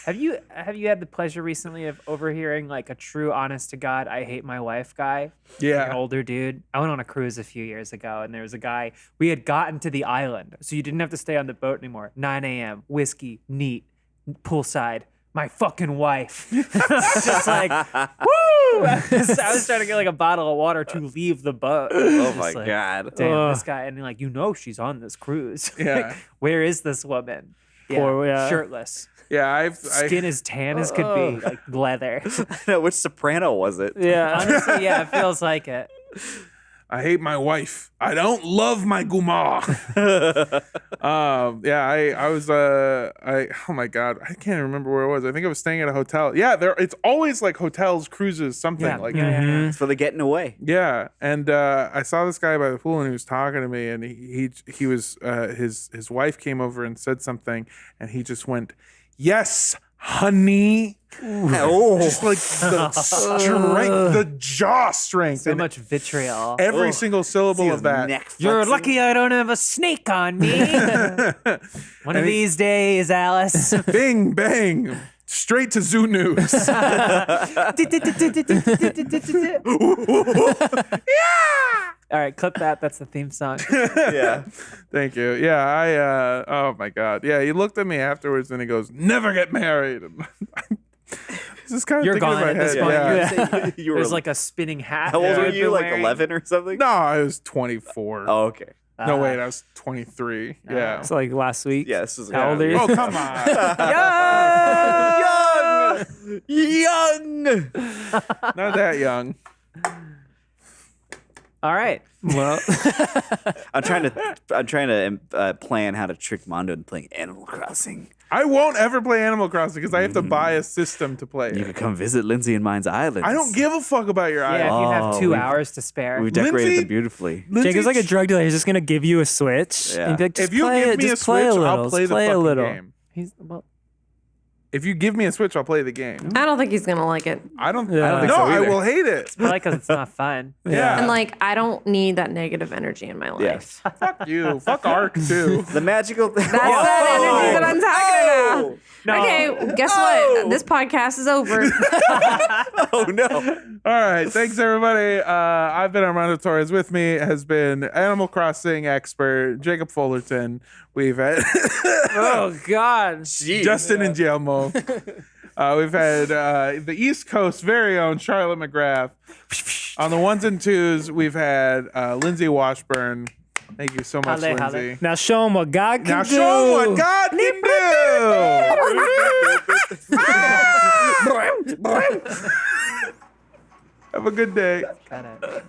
Have you had the pleasure recently of overhearing like a true honest to God I hate my wife guy? Like an Yeah. older dude. I went on a cruise a few years ago and there was a guy, we had gotten to the island, so you didn't have to stay on the boat anymore. 9 a.m., whiskey, neat, poolside, my fucking wife. Just like, woo! I was trying to get like a bottle of water to leave the boat. Oh Just my like, God. Damn, this guy, and like, she's on this cruise. Yeah. Like, where is this woman? Poor- yeah. Shirtless. Yeah, Skin as tan as could be, like leather. I know, which soprano was it? Yeah. Honestly, yeah, it feels like it. I hate my wife. I don't love my gumar. I was oh my God, I can't remember where it was. I think I was staying at a hotel. Yeah, it's always like hotels, cruises, something Yeah, like yeah. It's for the getting away. Yeah, and I saw this guy by the pool, and he was talking to me, and he was his wife came over and said something, and he just went, "Yes, honey." Oh. Just like the strength, the jaw strength, So and much vitriol. every single syllable of that. You're lucky I don't have a snake on me. One of these days, Alice. Bing bang, straight to Zoo Nooz. All right, clip that. That's the theme song. Yeah. Thank you. Yeah, oh my God. Yeah, he looked at me afterwards and he goes, "Never get married." This is kind of You're thinking in gone my at this head. point. Yeah. You were, There's like a spinning hat. how old that were you've you? been Like wearing. 11 or something? No, I was 24. Oh, okay. No, wait, I was 23. Yeah. It's like last week. Yeah, this was How old are you? Oh, come on. Young! Not that young. All right. Well, I'm trying to plan how to trick Mondo into playing Animal Crossing. I won't ever play Animal Crossing because I have to buy a system to play You it. could come visit Lindsay and mine's island. I don't give a fuck about your Yeah, island. if you have Oh, 2 we've- hours to spare. We decorated Lindsay- them beautifully. Jacob's like a drug dealer. He's just gonna give you a Switch. Yeah. And be like, just If you play give it. me a Just play Switch, a little. I'll play Just the play a fucking little. game. He's well. If you give me a Switch, I'll play the game. I don't think he's gonna like it. I don't Yeah. think so I either. will hate it. Probably because it's not fun. Yeah. And like, I don't need that negative energy in my life. Yes. Fuck you. Fuck Ark too. The magical. That's that energy that I'm talking about. No. Okay, guess what? This podcast is over. Oh no. All right. Thanks, everybody. I've been Armando Torres. With me has been Animal Crossing expert Jacob Fullerton. We've had Oh God. Jeez. Justin and Guillermo. We've had the East Coast very own Charlotte McGrath. On the ones and twos, we've had Lindsay Washburn. Thank you so much, Halle, Lindsay. halle. Now show him what God can Now do. show 'em what God can do. Have a good day. Got it.